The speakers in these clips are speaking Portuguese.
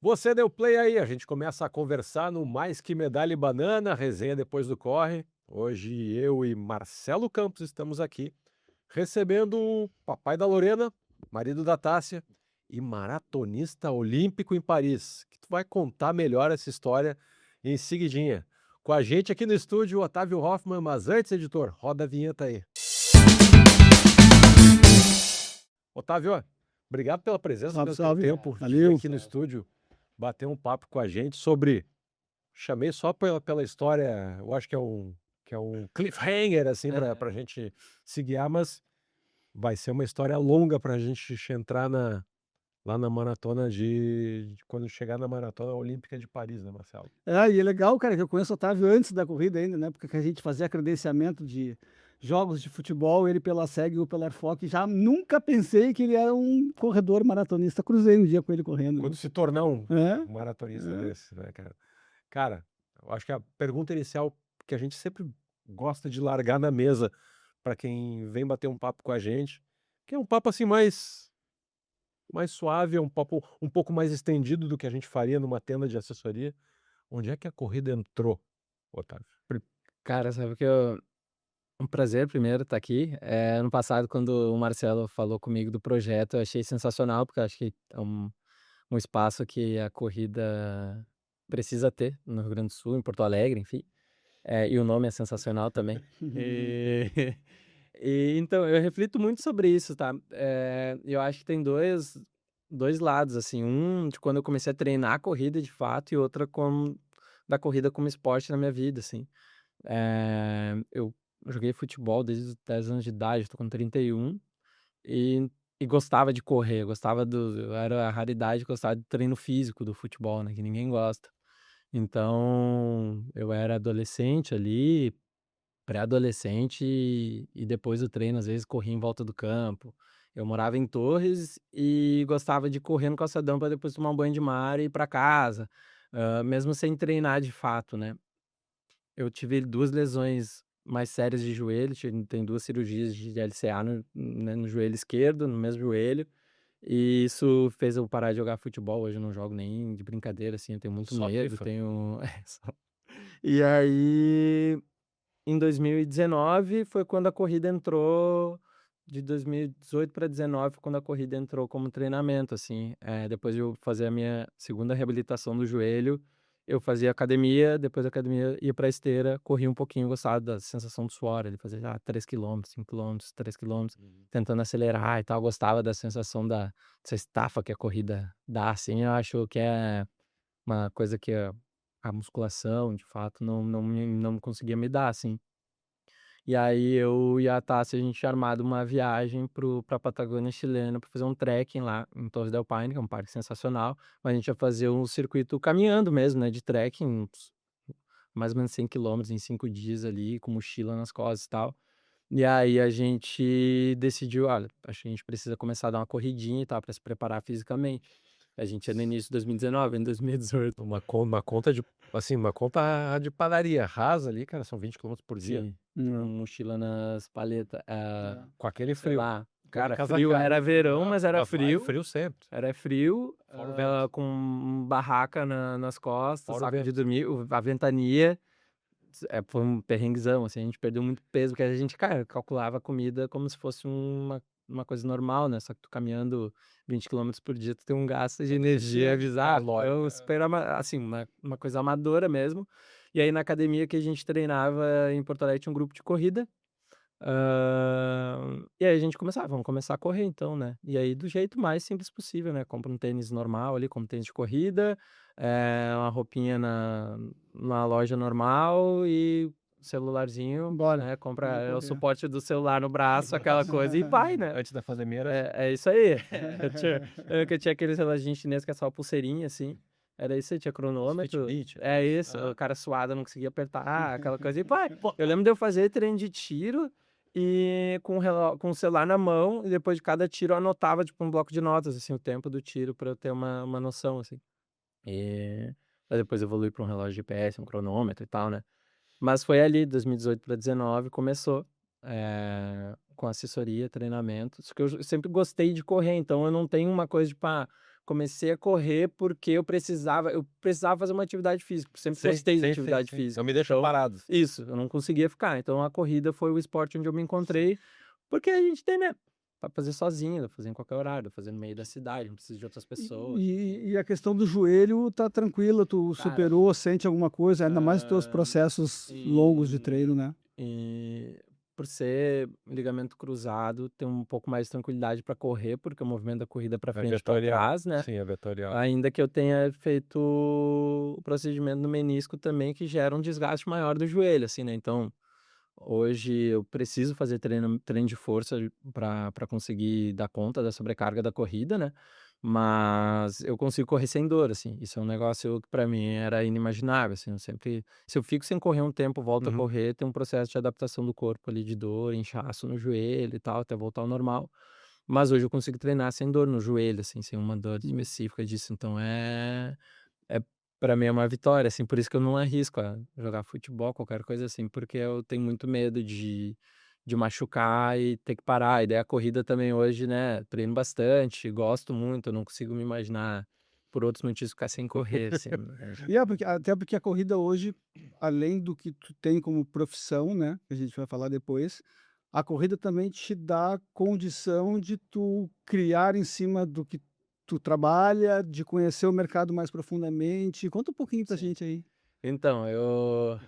Você deu play aí, a gente começa a conversar no Mais Que Medalha e Banana, resenha depois do corre. Hoje eu e Marcelo Campos estamos aqui recebendo o papai da Lorena, marido da Tássia e maratonista olímpico em Paris, que tu vai contar melhor essa história em seguidinha. Com a gente aqui no estúdio, Otávio Hoffman, mas antes, editor, roda a vinheta aí. Otávio, obrigado pela presença, Salve, pelo teu salve. tempo de vir Valeu. aqui no estúdio bater um papo com a gente sobre. Chamei só pela história, eu acho que é um cliffhanger, assim, pra gente se guiar, mas vai ser uma história longa pra gente entrar lá na maratona quando chegar na maratona olímpica de Paris, né, Marcelo? E é legal, cara, que eu conheço o Otávio antes da corrida ainda, né, porque a gente fazia credenciamento de jogos de futebol, ele pela SEG e eu pela Airfoc, já nunca pensei que ele era um corredor maratonista, cruzei um dia com ele correndo, Quando né. se tornar um É, maratonista é. desse, né, cara? Cara, eu acho que a pergunta inicial que a gente sempre gosta de largar na mesa pra quem vem bater um papo com a gente, que é um papo assim mais suave, é um papo um pouco mais estendido do que a gente faria numa tenda de assessoria. Onde é que a corrida entrou, Otávio? Cara, sabe que um prazer primeiro estar aqui. Ano passado, quando o Marcelo falou comigo do projeto, eu achei sensacional, porque eu acho que é um espaço que a corrida precisa ter no Rio Grande do Sul, em Porto Alegre, enfim. E o nome é sensacional também. E, e então, eu reflito muito sobre isso, tá? Eu acho que tem dois lados, assim. Um de quando eu comecei a treinar a corrida de fato, e outra da corrida como esporte na minha vida, assim. Eu joguei futebol desde os 10 anos de idade, tô com 31, e e gostava de correr, eu era a raridade, gostava do treino físico do futebol, né, que ninguém gosta. Então, eu era adolescente ali, pré-adolescente e depois do treino, às vezes, corria em volta do campo. Eu morava em Torres e gostava de correr no calçadão para depois tomar um banho de mar e ir para casa, mesmo sem treinar de fato, né. Eu tive 2 lesões mais sérias de joelho, tem 2 cirurgias de LCA no joelho esquerdo, no mesmo joelho, e isso fez eu parar de jogar futebol. Hoje eu não jogo nem de brincadeira, assim, eu tenho muito Só medo, FIFA. E aí, em 2019 foi quando a corrida entrou, de 2018 para 19 quando a corrida entrou como treinamento, assim. Depois de eu fazer a minha segunda reabilitação do joelho, eu fazia academia, depois da academia ia pra esteira, corria um pouquinho, gostava da sensação do suor, ele fazia 3 quilômetros, 5 quilômetros, 3 quilômetros, Uhum. tentando acelerar e tal, gostava da sensação dessa estafa que a corrida dá, assim. Eu acho que é uma coisa que a musculação, de fato, não conseguia me dar, assim. E aí eu e a Tássia, a gente tinha armado uma viagem pra Patagônia chilena pra fazer um trekking lá em Torres del Paine, que é um parque sensacional, mas a gente ia fazer um circuito caminhando mesmo, né, de trekking, mais ou menos 100 quilômetros em 5 dias ali, com mochila nas costas e tal. E aí a gente decidiu: "Olha, acho que a gente precisa começar a dar uma corridinha e tal, pra se preparar fisicamente". A gente é no início de 2019, em 2018. Uma conta de assim, uma conta de padaria rasa ali, cara, são 20 quilômetros por dia, Sim, com É, mochila nas paletas, é. com aquele sei frio, lá, aquela cara, frio, casaca era verão, não, mas era mas vai frio, frio sempre, fora o vento, com barraca nas costas, fora o saco de vento. dormir, a ventania. Foi um perrenguezão, assim, a gente perdeu muito peso, porque a gente, cara, calculava a comida como se fosse uma coisa normal, né, só que tu caminhando 20 quilômetros por dia, tu tem um gasto de energia bizarro, Calórica. então super assim, uma coisa amadora mesmo. E aí na academia que a gente treinava em Porto Alegre tinha um grupo de corrida, e aí a gente começava: "Vamos começar a correr então, né". E aí do jeito mais simples possível, né, compra um tênis normal ali, como tênis de corrida, uma roupinha na loja normal e celularzinho, Bora, né, compra vamos o correr. suporte do celular no braço, aquela coisa, e vai, né. Antes da pandemia era É isso aí. Eu lembro que eu tinha aqueles reloginho chinês que é só a pulseirinha, assim, era isso aí, tinha os cronômetro, Fitbit, é aqueles isso, o aham. cara suado não conseguia apertar, aquela coisa, e vai. Pô, Eu lembro de eu fazer treino de tiro e com o celular na mão, e depois de cada tiro eu anotava, tipo, um bloco de notas, assim, o tempo do tiro pra eu ter uma noção, assim. E pra depois evoluir pra um relógio GPS, um cronômetro e tal, né. Mas foi ali, 2018 para 19 começou, com assessoria, treinamento, só que eu sempre gostei de correr, então eu não tenho uma coisa tipo: comecei a correr porque eu precisava fazer uma atividade física, sempre Sim, gostei de sim, sim, atividade sim. física. Não me deixa Então parado. isso, eu não conseguia ficar, então a corrida foi o esporte onde eu me encontrei, porque a gente tem, né, pra fazer sozinho, dá pra fazer em qualquer horário, dá pra fazer no meio da cidade, não precisa de outras pessoas. E a questão do joelho tá tranquila, tu Cara, superou, sente alguma coisa, ainda mais os teus hã, processos longos de treino, em né? e por ser ligamento cruzado, tem um pouco mais de tranquilidade para correr, porque o movimento da corrida é pra É frente e pra vetorial. trás, né. Sim, é vetorial. Ainda que eu tenha feito o procedimento no menisco também, que gera um desgaste maior do joelho, assim, né, então, hoje eu preciso fazer treino de força para conseguir dar conta da sobrecarga da corrida, né, mas eu consigo correr sem dor, assim, isso é um negócio que para mim era inimaginável, assim, eu sempre se eu fico sem correr um tempo, volto a Uhum. correr, tem um processo de adaptação do corpo ali de dor, inchaço no joelho e tal, até voltar ao normal. Mas hoje eu consigo treinar sem dor no joelho, assim, sem uma dor específica disso, então é pra mim é uma vitória, assim, por isso que eu não arrisco a jogar futebol, qualquer coisa assim, porque eu tenho muito medo de machucar e ter que parar. E daí a corrida também hoje, né, treino bastante, gosto muito, eu não consigo me imaginar por outros motivos ficar sem correr, assim, E até porque a corrida hoje, além do que tu tem como profissão, né, que a gente vai falar depois, a corrida também te dá condição de tu criar em cima do que tu trabalha, de conhecer o mercado mais profundamente. Conta um pouquinho pra Sim. gente aí. Então, eu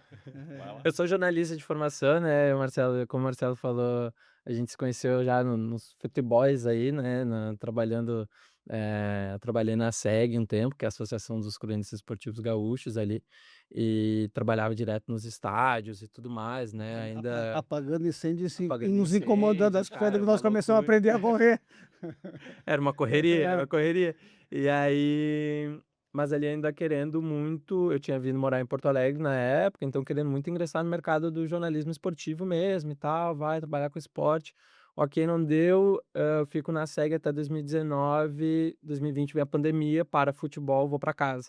Vai lá. eu sou jornalista de formação, né, o Marcelo como o Marcelo falou, a gente se conheceu já nos futebols aí, né, trabalhando, trabalhei na SEG um tempo, que é a Associação dos Cronistas Esportivos Gaúchos ali, e trabalhava direto nos estádios e tudo mais, né, ainda Apagando incêndio e apagando nos incomodando. incêndio, Acho que foi daí cara, que uma nós começamos a loucura. aprender a correr. Era uma correria, era Era. uma correria. E aí mas ali ainda querendo muito eu tinha vindo morar em Porto Alegre na época, então querendo muito ingressar no mercado do jornalismo esportivo mesmo e tal, vai trabalhar com esporte. Ok, não deu, eu fico na SEG até 2019, 2020 vem a pandemia, para futebol, vou para casa.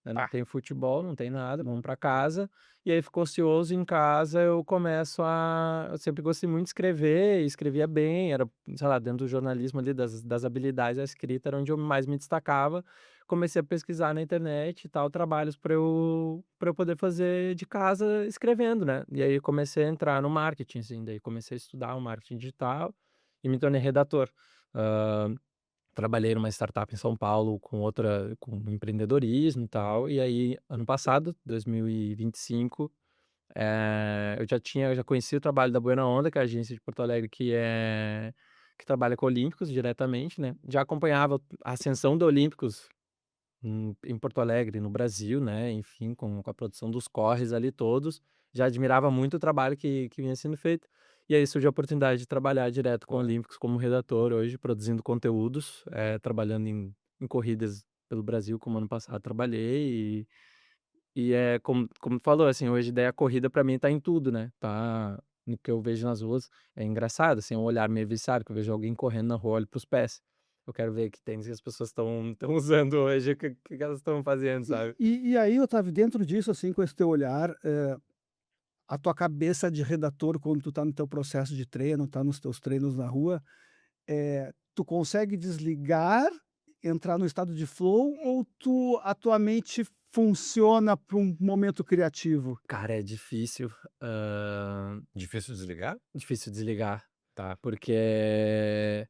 Não Ah, tem futebol, não tem nada, vamos para casa. E aí ficou ocioso em casa, eu sempre gostei muito de escrever, e escrevia bem, era, sei lá, dentro do jornalismo ali, das habilidades, a escrita era onde eu mais me destacava. Comecei a pesquisar na internet e tal, trabalhos para eu poder fazer de casa escrevendo, né. E aí comecei a entrar no marketing, assim, daí comecei a estudar o marketing digital e me tornei redator. Hã Trabalhei numa startup em São Paulo com empreendedorismo e tal, e aí ano passado, 2025, eu já conhecia o trabalho da Buena Onda, que é a agência de Porto Alegre que trabalha com olímpicos diretamente, né, já acompanhava a ascensão da Olímpicos em Porto Alegre, no Brasil, né, enfim, com a produção dos corres ali todos, já admirava muito o trabalho que vinha sendo feito. E aí surgiu a oportunidade de trabalhar direto com pô, olímpicos como redator hoje, produzindo conteúdos, trabalhando em corridas pelo Brasil, como ano passado trabalhei e como tu falou, assim, hoje daí a corrida pra mim tá em tudo, né, tá no que eu vejo nas ruas. É engraçado, assim, é um olhar meio viciado, que eu vejo alguém correndo na rua, olho para os pés. Eu quero ver que tênis que as pessoas estão usando hoje, o que elas estão fazendo, sabe. E aí, Otávio, dentro disso, assim, com esse teu olhar, a tua cabeça de redator, quando tu tá no teu processo de treino, tá nos teus treinos na rua, tu consegue desligar, entrar no estado de flow ou a tua mente funciona para um momento criativo? Cara, é difícil, difícil desligar? difícil desligar, Tá. porque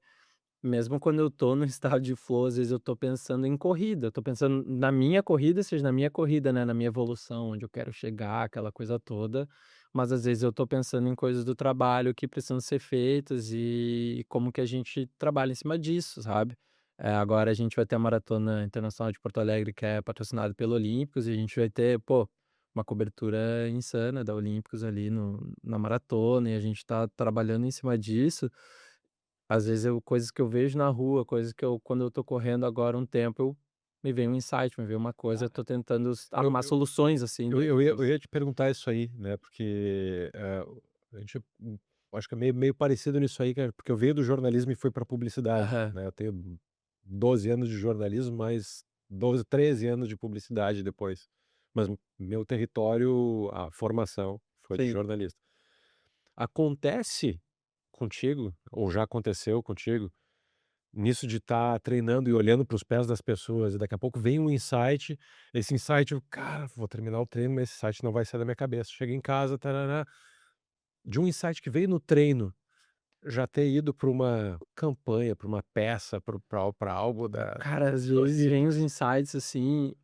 mesmo quando eu tô no estado de flow, às vezes eu tô pensando em corrida, eu tô pensando na minha corrida, seja na minha corrida, né, na minha evolução, onde eu quero chegar, aquela coisa toda, mas às vezes eu tô pensando em coisas do trabalho que precisam ser feitas e como que a gente trabalha em cima disso, sabe. Agora a gente vai ter a Maratona Internacional de Porto Alegre, que é patrocinado pelo Olímpicos, e a gente vai ter, pô, uma cobertura insana da Olímpicos ali no na maratona, e a gente tá trabalhando em cima disso. Às vezes coisas que eu vejo na rua, coisas que quando eu tô correndo agora um tempo, me vem um insight, me vem uma coisa, eu tô tentando Eu arrumar eu soluções, assim, eu dentro eu ia eu disso. ia te perguntar isso aí, né, porque, a gente acho que é meio parecido nisso aí, cara, porque eu venho do jornalismo e fui pra publicidade, Aham, né, eu tenho 12 anos de jornalismo, mais 12, 13 anos de publicidade depois. Mas meu território, a formação foi de sim. jornalista. Acontece contigo, ou já aconteceu contigo, nisso de estar treinando e olhando para os pés das pessoas, e daqui a pouco vem um insight, esse insight, eu, cara, vou terminar o treino, mas esse insight não vai sair da minha cabeça. Chega em casa, tarará, de um insight que veio no treino, já ter ido para uma campanha, para uma peça, para algo da Cara, às do vezes assim. vem uns insights, assim,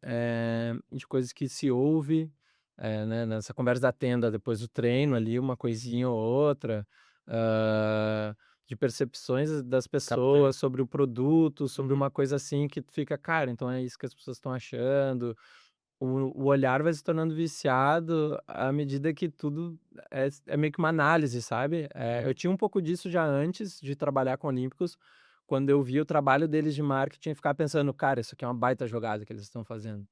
de coisas que se ouve, né, nessa conversa da tenda depois do treino ali, uma coisinha ou outra, hã, de percepções das Captei. pessoas sobre o produto, sobre Uhum. uma coisa assim que tu fica: "Cara, então é isso que as pessoas estão achando". O olhar vai se tornando viciado à medida que tudo é meio que uma análise, sabe. Eu Uhum. tinha um pouco disso já antes de trabalhar com olímpicos, quando eu via o trabalho deles de marketing e ficava pensando: "Cara, isso aqui é uma baita jogada que eles estão fazendo".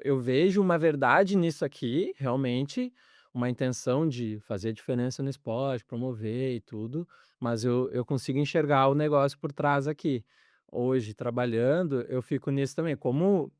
Eu vejo uma verdade nisso aqui, realmente, uma intenção de fazer diferença no esporte, promover e tudo, mas eu consigo enxergar o negócio por trás aqui. Hoje, trabalhando, eu fico nisso também, como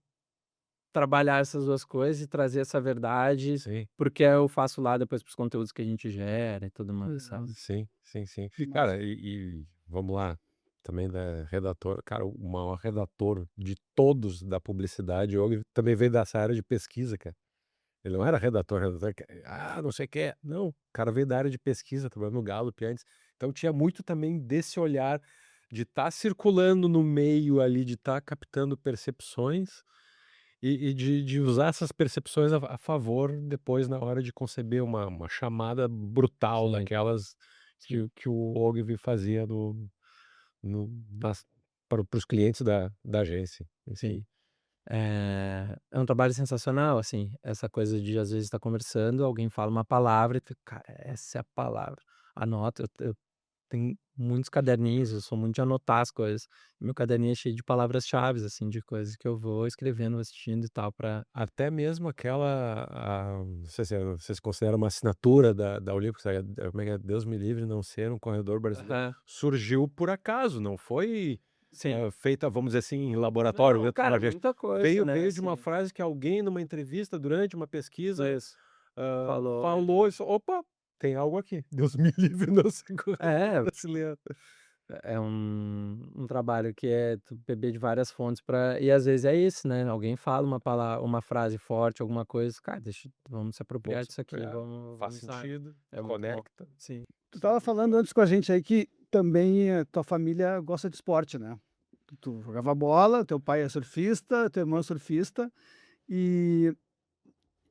trabalhar essas 2 coisas e trazer essa verdade, Sim. porque eu faço lá depois para os conteúdos que a gente gera e tudo mais, Legal, sabe. Sim, sim, sim. que massa. Cara, e vamos lá, também da redator, cara, o maior redator de todos da publicidade, ele também veio dessa área de pesquisa, cara. Ele não era redator que não sei o quê. Não, o cara veio da área de pesquisa, trabalhou no Gallup antes. Então tinha muito também desse olhar de estar circulando no meio ali, de estar captando percepções e de usar essas percepções a favor depois na hora de conceber uma chamada brutal Sim, daquelas sim, que o Ogilvy fazia no nas para os clientes da agência, enfim. sim. É um trabalho sensacional, assim, essa coisa de às vezes estar conversando, alguém fala uma palavra e tu: "Cara, essa é a palavra". Anota, eu tenho muitos caderninhos, eu sou muito de anotar as coisas. Meu caderninho é cheio de palavras-chaves, assim, de coisas que eu vou escrevendo, assistindo e tal pra Até mesmo aquela, não sei se você se considera uma assinatura da Olímpicos, como é que é? Deus me livre não ser um corredor brasileiro. aham, Surgiu por acaso, não foi, sim. feita, vamos dizer assim, em laboratório Não, dentro de uma cara, agência. muita coisa, Veio né, de uma assim. frase que alguém numa entrevista, durante uma pesquisa, Isso. Falou. falou isso: "Opa, tem algo aqui, Deus me livre não ser corredor É, brasileiro". é um trabalho que é tu beber de várias fontes pra e às vezes é isso, né, alguém fala uma frase forte, alguma coisa, cara, vamos se apropriar Vamos se disso aqui, apropriar, faz vamos usar. sentido, É muito bom. conecta. Sim. Tu estava falando antes com a gente aí que também tua família gosta de esporte, né? Tu jogava bola, teu pai é surfista, teu irmão é surfista, e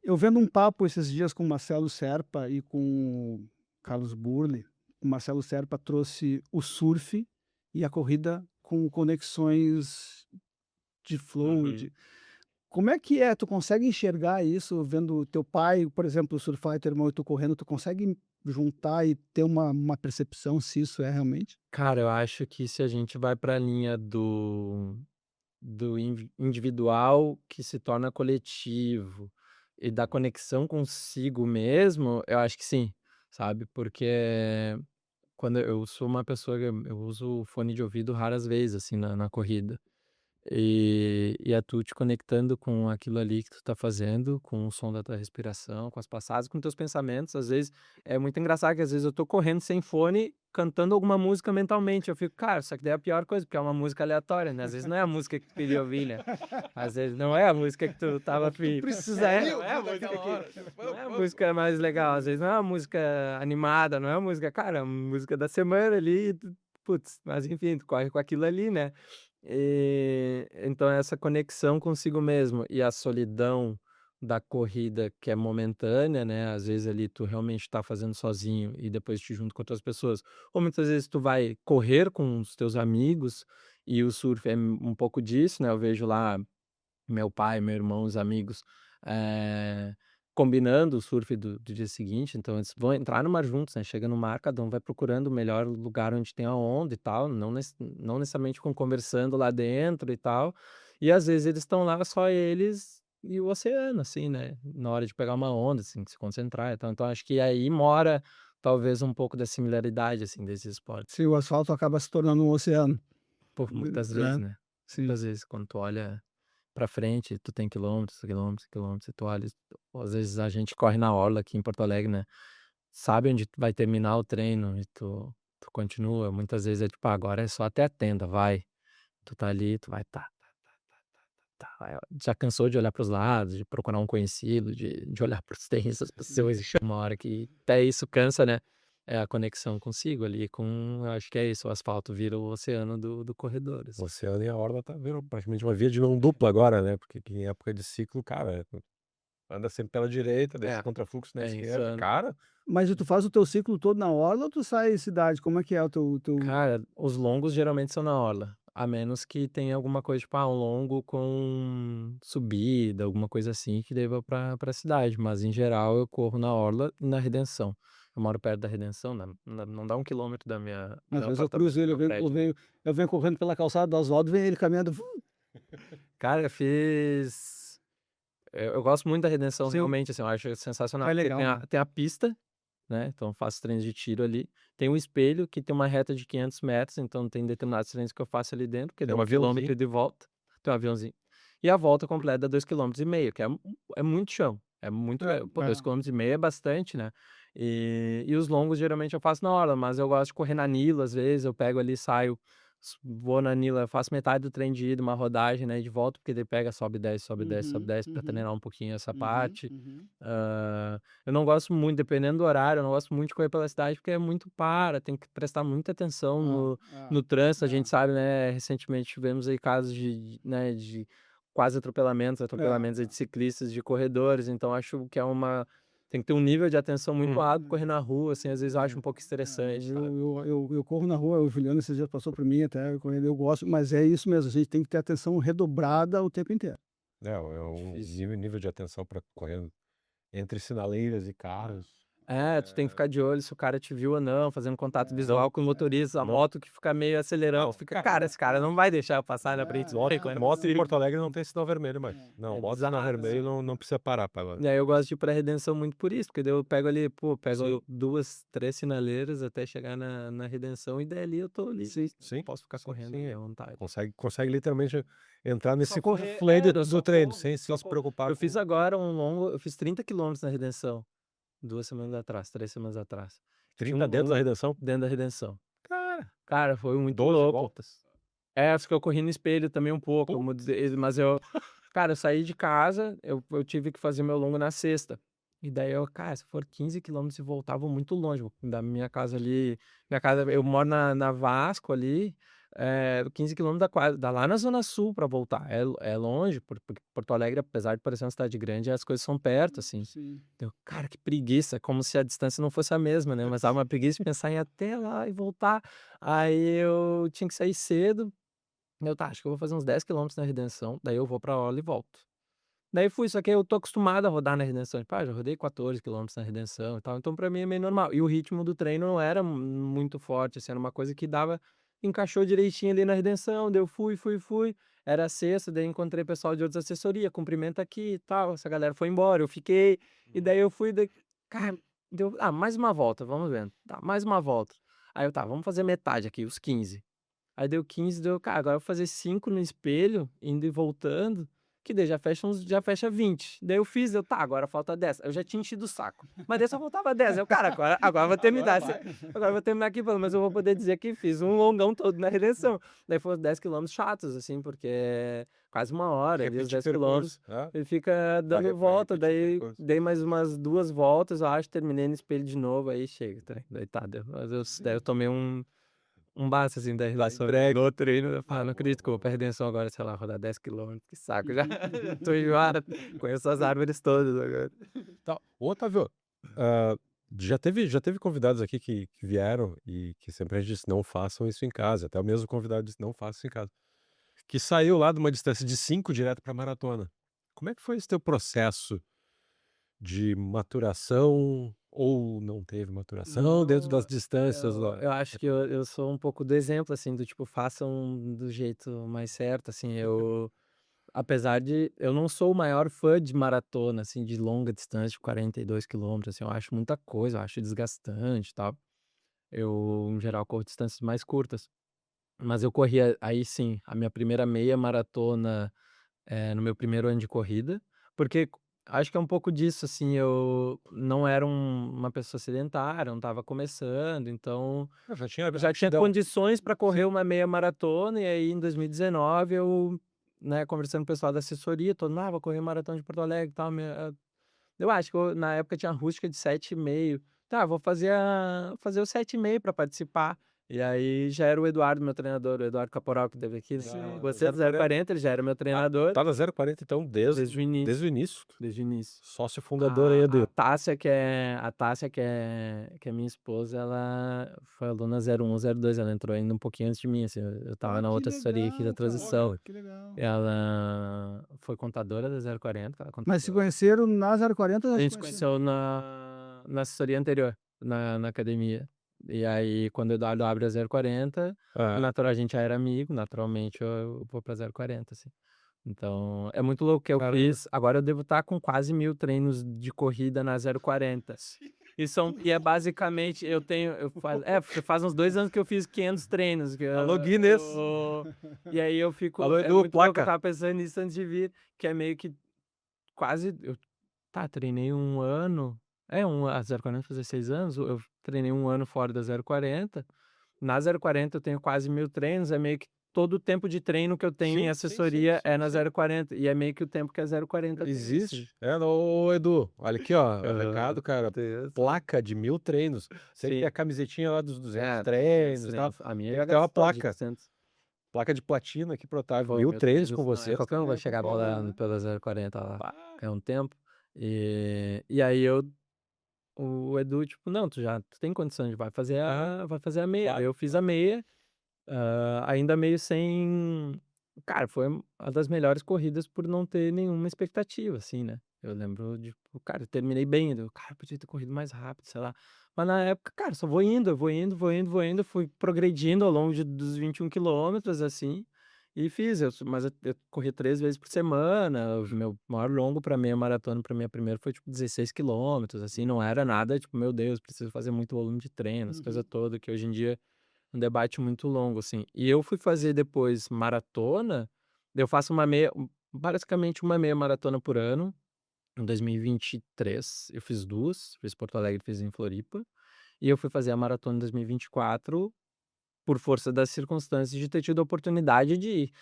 eu vendo um papo esses dias com o Marcelo Serpa e com o Carlos Burle, o Marcelo Serpa trouxe o surf e a corrida com conexões de flow, Uhum. como é que é? Tu consegue enxergar isso vendo teu pai, por exemplo, surfar e teu irmão e tu correndo, tu consegue juntar e ter uma percepção se isso é realmente? Cara, eu acho que se a gente vai pra linha do individual que se torna coletivo e da conexão consigo mesmo, eu acho que sim, sabe, porque quando eu sou uma pessoa que eu uso fone de ouvido raras vezes, assim, na corrida. E é tu te conectando com aquilo ali que tu tá fazendo, com o som da tua respiração, com as passadas, com teus pensamentos. Às vezes é muito engraçado que às vezes eu tô correndo sem fone, cantando alguma música mentalmente. Eu fico, cara, isso aqui daí é a pior coisa, porque é uma música aleatória, né? Às vezes não é a música que tu queria ouvir, né? Às vezes não é a música que tu tava Tu afim. precisaria Não é a ouvir música naquela que. hora. Não é a música mais legal, às vezes não é uma música animada, não é uma música, cara, é uma música da semana ali, putz, mas enfim, tu corre com aquilo ali, né? Então essa conexão consigo mesmo e a solidão da corrida que é momentânea, né, às vezes ali tu realmente tá fazendo sozinho e depois te junto com outras pessoas, ou muitas vezes tu vai correr com os teus amigos, e o surf é um pouco disso, né, eu vejo lá meu pai, meu irmão, os amigos, eh, combinando o surf do dia seguinte, então eles vão entrar no mar juntos, né, chega no mar, cada um vai procurando o melhor lugar onde tem a onda e tal, não necessariamente ficam conversando lá dentro e tal, e às vezes eles estão lá só eles e o oceano, assim, né, na hora de pegar uma onda, assim, se concentrar e tal, então acho que aí mora talvez um pouco da similaridade, assim, desses esportes, Se o asfalto acaba se tornando um oceano, por muitas vezes, né? né, Sim. muitas vezes quando tu olha pra frente, tu tem quilômetros, quilômetros, quilômetros, e tu olha, às vezes a gente corre na orla aqui em Porto Alegre, né, sabe onde vai terminar o treino e tu continua, muitas vezes é tipo: "Ah, agora é só até a tenda, vai". Tu tá ali, tu vai aí já cansou de olhar para os lados, de procurar um conhecido, de olhar para os terrenos das pessoas e chega uma hora que até isso cansa, né, é a conexão consigo ali com eu acho que é isso, o asfalto vira o oceano do corredor, O assim. oceano e a orla tá virando praticamente uma via de mão dupla agora, né, porque em época de ciclo, cara, anda sempre pela direita, É, deixa o contrafluxo na é esquerda, insano. cara, Mas tu faz o teu ciclo todo na orla ou tu sai cidade? Como é que é o teu. Cara, os longos geralmente são na orla, a menos que tenha alguma coisa, tipo, um longo com subida, alguma coisa assim, que daí vai pra cidade, mas em geral eu corro na orla e na Redenção. Eu moro perto da Redenção, não dá 1 quilômetro da minha do Às meu vezes eu apartamento cruzo ele, pro eu meu venho eu prédio. venho eu venho correndo pela calçada do Oswaldo, vem ele caminhando. Cara, eu gosto muito da Redenção Sim, realmente, assim, eu acho sensacional, é porque legal, tem a né. tem a pista, né, então eu faço treinos de tiro ali, tem um espelho que tem uma reta de 500 metros, então tem determinados treinos que eu faço ali dentro, porque tem dá um 1 aviãozinho. quilômetro de volta, tem um aviãozinho. E a volta completa dá 2,5 km, que é muito chão, é muito É, pô, é. 2,5 km é bastante, né. E os longos geralmente eu faço na orla, mas eu gosto de correr na Nilo, às vezes eu pego ali, saio, vou na Nilo, eu faço metade do treino de ida, uma rodagem, né, de volta, porque daí pega, sobe, desce, sobe, desce, sobe, Uhum, desce, pra uhum, treinar um pouquinho essa uhum, parte. uhum. Eu não gosto muito, dependendo do horário, eu não gosto muito de correr pela cidade, porque é muito tem que prestar muita atenção Ah, no trânsito, a gente ah, sabe, né, recentemente tivemos aí casos né, de quase atropelamentos aí de ciclistas, de corredores, então acho que tem que ter um nível de atenção muito alto pra correr na rua, assim, às vezes eu acho um pouco estressante, sabe. eu corro na rua, o Juliano esses dias passou por mim até correndo, eu gosto, mas é isso mesmo, a gente tem que ter atenção redobrada o tempo inteiro. É um Difícil. nível de atenção para correr entre sinaleiras e carros. É, tu tem que ficar de olho se o cara te viu ou não, fazendo contato Não, visual com o motorista, a não, moto que fica meio acelerando, não, tu fica: "Cara, esse cara não vai deixar eu passar na frente dele, qual é o moto em perigo?" Porto Alegre não tem sinal vermelho mais. Não, É moto sinal bizarro, vermelho assim. não precisa parar pra agora. E aí eu gosto de ir pra Redenção muito por isso, porque daí eu pego ali, pô, Sim, pego 2, 3 sinaleiras até chegar na Redenção e dali eu tô ali, Sim, sim, posso ficar sim, correndo sim, ali é. à vontade. Consegue literalmente entrar Só nesse correr flow eu do só treino, corro, sem se preocupar eu fiz com agora um longo, eu fiz 30 quilômetros na Redenção, 2 semanas atrás, 3 semanas atrás. Tinha 30 um dentro da longo redenção. dentro da Redenção. Cara, Cara, foi muito 12 louco. voltas. É, acho que eu corri no espelho também um pouco, Putz. mas cara, eu saí de casa, eu tive que fazer meu longo na sexta. E daí cara, se for 15 quilômetros e voltar, vou muito longe, da minha casa ali, eu moro na Vasco ali, 15 quilômetros dá lá na zona sul pra voltar. É longe, porque Porto Alegre, apesar de parecer uma cidade grande, as coisas são perto, assim. sim. Cara, que preguiça, como se a distância não fosse a mesma, né, mas dava uma preguiça de pensar em ir até lá e voltar. Aí eu tinha que sair cedo, acho que eu vou fazer uns 10 quilômetros na Redenção, daí eu vou pra orla e volto. Daí fui, só que eu tô acostumado a rodar na Redenção, tipo, já rodei 14 quilômetros na Redenção e tal, então pra mim é meio normal. E o ritmo do treino não era muito forte, assim, era uma coisa que encaixou direitinho ali na Redenção, daí eu fui, era sexta, daí encontrei pessoal de outras assessoria, cumprimenta aqui e tal, essa galera foi embora, eu fiquei, e daí eu fui, cara, mais uma volta, vamos vendo, tá, mais uma volta. Aí eu, tá, vamos fazer metade aqui, os 15. Aí deu 15, cara, agora eu vou fazer 5 no espelho, indo e voltando, que daí já fecha 20. Daí eu fiz, tá, agora falta 10. Eu já tinha enchido o saco. Mas daí só faltava 10. Cara, agora eu vou terminar. Agora eu vou terminar aqui, pelo menos eu vou poder dizer que fiz um longão todo na Redenção. Daí foram 10 quilômetros chatos, assim, porque é quase uma hora ali, os Repetir 10 quilômetros. percurso, né, Ele fica pra dando pra volta, repetir daí percurso. dei mais umas 2 voltas, eu acho, terminei no espelho de novo, aí chega, daí tá, daí eu tomei um basta, assim, da relação Entregue. no treino, eu falo: "Não acredito que eu vou pra Redenção agora, sei lá, rodar 10 quilômetros, que saco, já já tô enjoado, conheço as árvores todas agora". Tá. Ô, Otávio, hã, já teve convidados aqui que vieram e que sempre a gente disse: "Não façam isso em casa", até o mesmo convidado disse: "Não façam isso em casa", que saiu lá de uma distância de 5 direto pra maratona. Como é que foi esse teu processo de maturação ou não teve maturação dentro das Não, distâncias lá? eu acho que eu sou um pouco do exemplo, assim, do tipo, façam do jeito mais certo, assim, apesar de eu não sou o maior fã de maratona, assim, de longa distância, de 42 quilômetros, assim, eu acho muita coisa, eu acho desgastante e tal. Eu, em geral, corro distâncias mais curtas. Mas eu corria aí sim, a minha primeira meia maratona, no meu primeiro ano de corrida, porque Acho que é um pouco disso, assim, eu não era uma pessoa sedentária, não estava começando, então Eu já tinha já tinha aptidão. condições para Sim. correr uma meia maratona, e aí em 2019 eu, né, conversando com o pessoal da assessoria, todo mundo: "Ah, vou correr maratona de Porto Alegre e tal", eu acho que na época tinha a rústica de 7,5. Tá, vou fazer o 7,5 para participar. E aí já era o Eduardo, meu treinador, o Eduardo Caporal, que teve aqui, né, Da você do 0,40. 0,40, ele já era meu Ah, treinador tá na 0,40 então desde o início, desde o início. desde o início. Sócio fundador aí, A Edu. Tássia, que é minha esposa, ela foi aluna 01, 02, ela entrou ainda um pouquinho antes de mim, assim, eu estava Ah, na que outra assessoria aqui da legal, transição. cara, que legal. Ela foi contadora da 0,40, ela é Mas se contadora. conheceram na 040, A já se gente se conheciam? conheceu na assessoria anterior, na academia. E aí, quando o Eduardo abre a 0,40, Ah, natural, a gente já era amigo, naturalmente eu vou pra 0,40, assim. Então, é muito louco que eu caramba. fiz. Agora eu devo estar com quase 1.000 treinos de corrida na 0,40. E é basicamente, faz uns 2 anos que eu fiz 500 treinos. Alô, Guinness. E aí eu fico, Alô, é Edu, muito louco, eu placa. tava pensando nisso antes de vir, que é meio que quase, treinei um ano. A 0,40 faz 6 anos, eu treinei um ano fora da 0,40. Na 0,40 eu tenho quase 1.000 treinos, é meio que todo o tempo de treino que eu tenho em Sim, sim, sim, assessoria é sim, na sim. 0,40, e é meio que o tempo que a 0,40 tem, assim. Existe. Ô, Edu, olha aqui, ó, o Aham. recado, cara, Tem essa. placa de 1000 treinos. Você que tem Sim. a camisetinha lá dos 200 É, 200 treinos e tal, treinos. A minha tem já que ter uma gastou de placa, 200. placa de platina aqui pro Otávio, Pô, 1000 meus treinos com treinos não é você. qualquer um vai É chegar qualquer um, pela né? pela 0,40 lá, Pá. é um tempo. E aí o Edu, tipo: "Não, tu tem condições, Aham, vai fazer a meia". Aí claro, eu fiz a claro. meia, ainda meio sem, cara, foi uma das melhores corridas por não ter nenhuma expectativa, assim, né. Eu lembro de, tipo, cara, eu terminei bem, eu: "Cara, podia ter corrido mais rápido", sei lá. Mas na época, cara, só vou indo, eu vou indo, vou indo, vou indo, fui progredindo ao longo dos 21 quilômetros, assim, e fiz. Mas eu corria 3 vezes por semana. O meu maior longo pra meia maratona, pra minha primeira, foi tipo 16 quilômetros, assim, não era nada tipo: "Meu Deus, preciso fazer muito volume de treino", essa coisa Uhum. toda, que hoje em dia é um debate muito longo, assim. E eu fui fazer depois maratona, eu faço basicamente uma meia maratona por ano. Em 2023 eu fiz 2, fiz Porto Alegre, fiz em Floripa, e eu fui fazer a maratona em 2024 por força das circunstâncias de ter tido a oportunidade de ir.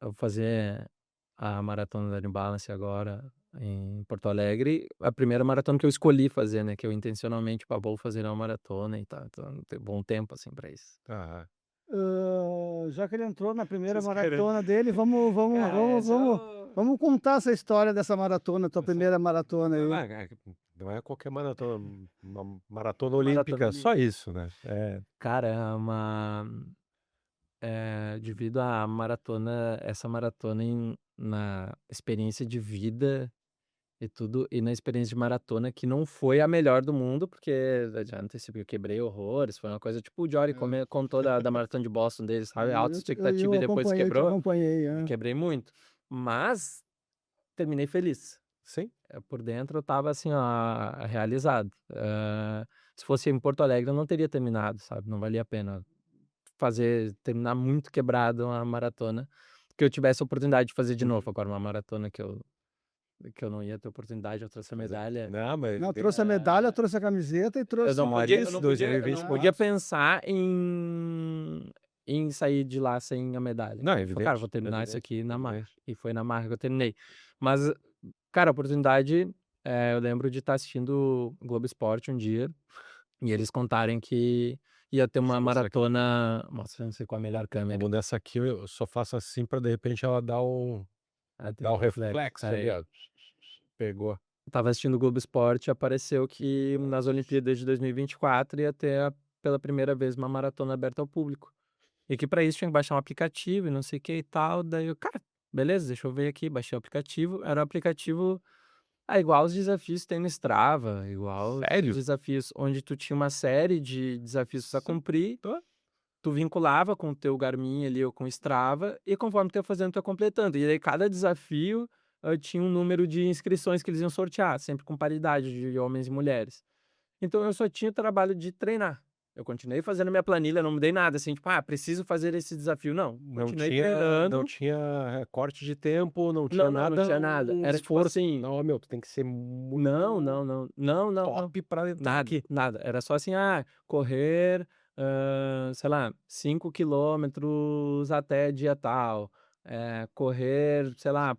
Eu vou fazer a maratona da New Balance agora em Porto Alegre, a primeira maratona que eu escolhi fazer, né, que eu intencionalmente: "Pá, vou fazer uma maratona e tal", então tem bom tempo, assim, pra isso. Aham. Já que ele entrou na primeira Vocês querem maratona dele, vamos vamos cara, vamos essa é vamos o vamos contar essa história dessa maratona, tua Essa primeira maratona não aí. não é qualquer maratona, uma maratona maratona olímpica, só olímpica. isso, né. É, Cara, devido à maratona, essa maratona na experiência de vida e tudo, e na experiência de maratona que não foi a melhor do mundo, porque já antecipo, eu quebrei horrores, foi uma coisa tipo o Jory É. contou da maratona de Boston dele, sabe, alta Eu expectativa e depois acompanhei, eu te quebrou, acompanhei, me é. quebrei muito, mas terminei feliz. sim. Por dentro eu estava assim, ó, realizado. Se fosse em Porto Alegre eu não teria terminado, sabe, não valia a pena terminar muito quebrado uma maratona, que eu tivesse a oportunidade de fazer de novo. Uhum. Agora uma maratona que eu não ia ter oportunidade, eu trouxe a Mas é medalha. não, mas Não, tem trouxe a medalha, trouxe a camiseta e Eu trouxe não o podia eu Paris não título. podia eu não podia 2024. pensar em sair de lá sem a medalha. Não, Eu falei: "Cara, evidente, vou terminar isso evidente, aqui na marra", evidente. e foi na marra que eu terminei. Mas, cara, a oportunidade, eu lembro de estar assistindo o Globo Esporte um dia, e eles contarem que ia ter Deixa uma eu mostrar aqui. maratona. Nossa, eu não sei qual é a melhor câmera. Vamos nessa aqui, eu só faço assim pra de repente ela Tem dar um o reflexo, reflexo espera ali, aí. ó. Pegou. Eu estava assistindo o Globo Esporte e apareceu que nas Olimpíadas de 2024 ia ter pela primeira vez uma maratona aberta ao público. E que para isso tinha que baixar um aplicativo e não sei o que e tal. Daí eu, cara, beleza, deixa eu ver aqui. Baixei o aplicativo. Era um aplicativo, igual os desafios que tem no Strava, igual os Sério? desafios onde tu tinha uma série de desafios a Sim. cumprir. Tô. Tu vinculava com o teu Garmin ali ou com o Strava, e conforme tu ia fazendo, tu ia completando. E aí cada desafio, tinha um número de inscrições que eles iam sortear, sempre com paridade de homens e mulheres. Então eu só tinha o trabalho de treinar. Eu continuei fazendo minha planilha, não mudei nada, assim, tipo, preciso fazer esse desafio. Não, Não continuei tinha treinando. não tinha corte de tempo, não tinha Não, não tinha nada. um Era tipo esforço. assim. Não, meu, tu tem que ser muito Não. top pra entrar Nada, aqui. nada. Era só assim, correr, sei lá, 5 quilômetros até dia tal. Correr, sei lá,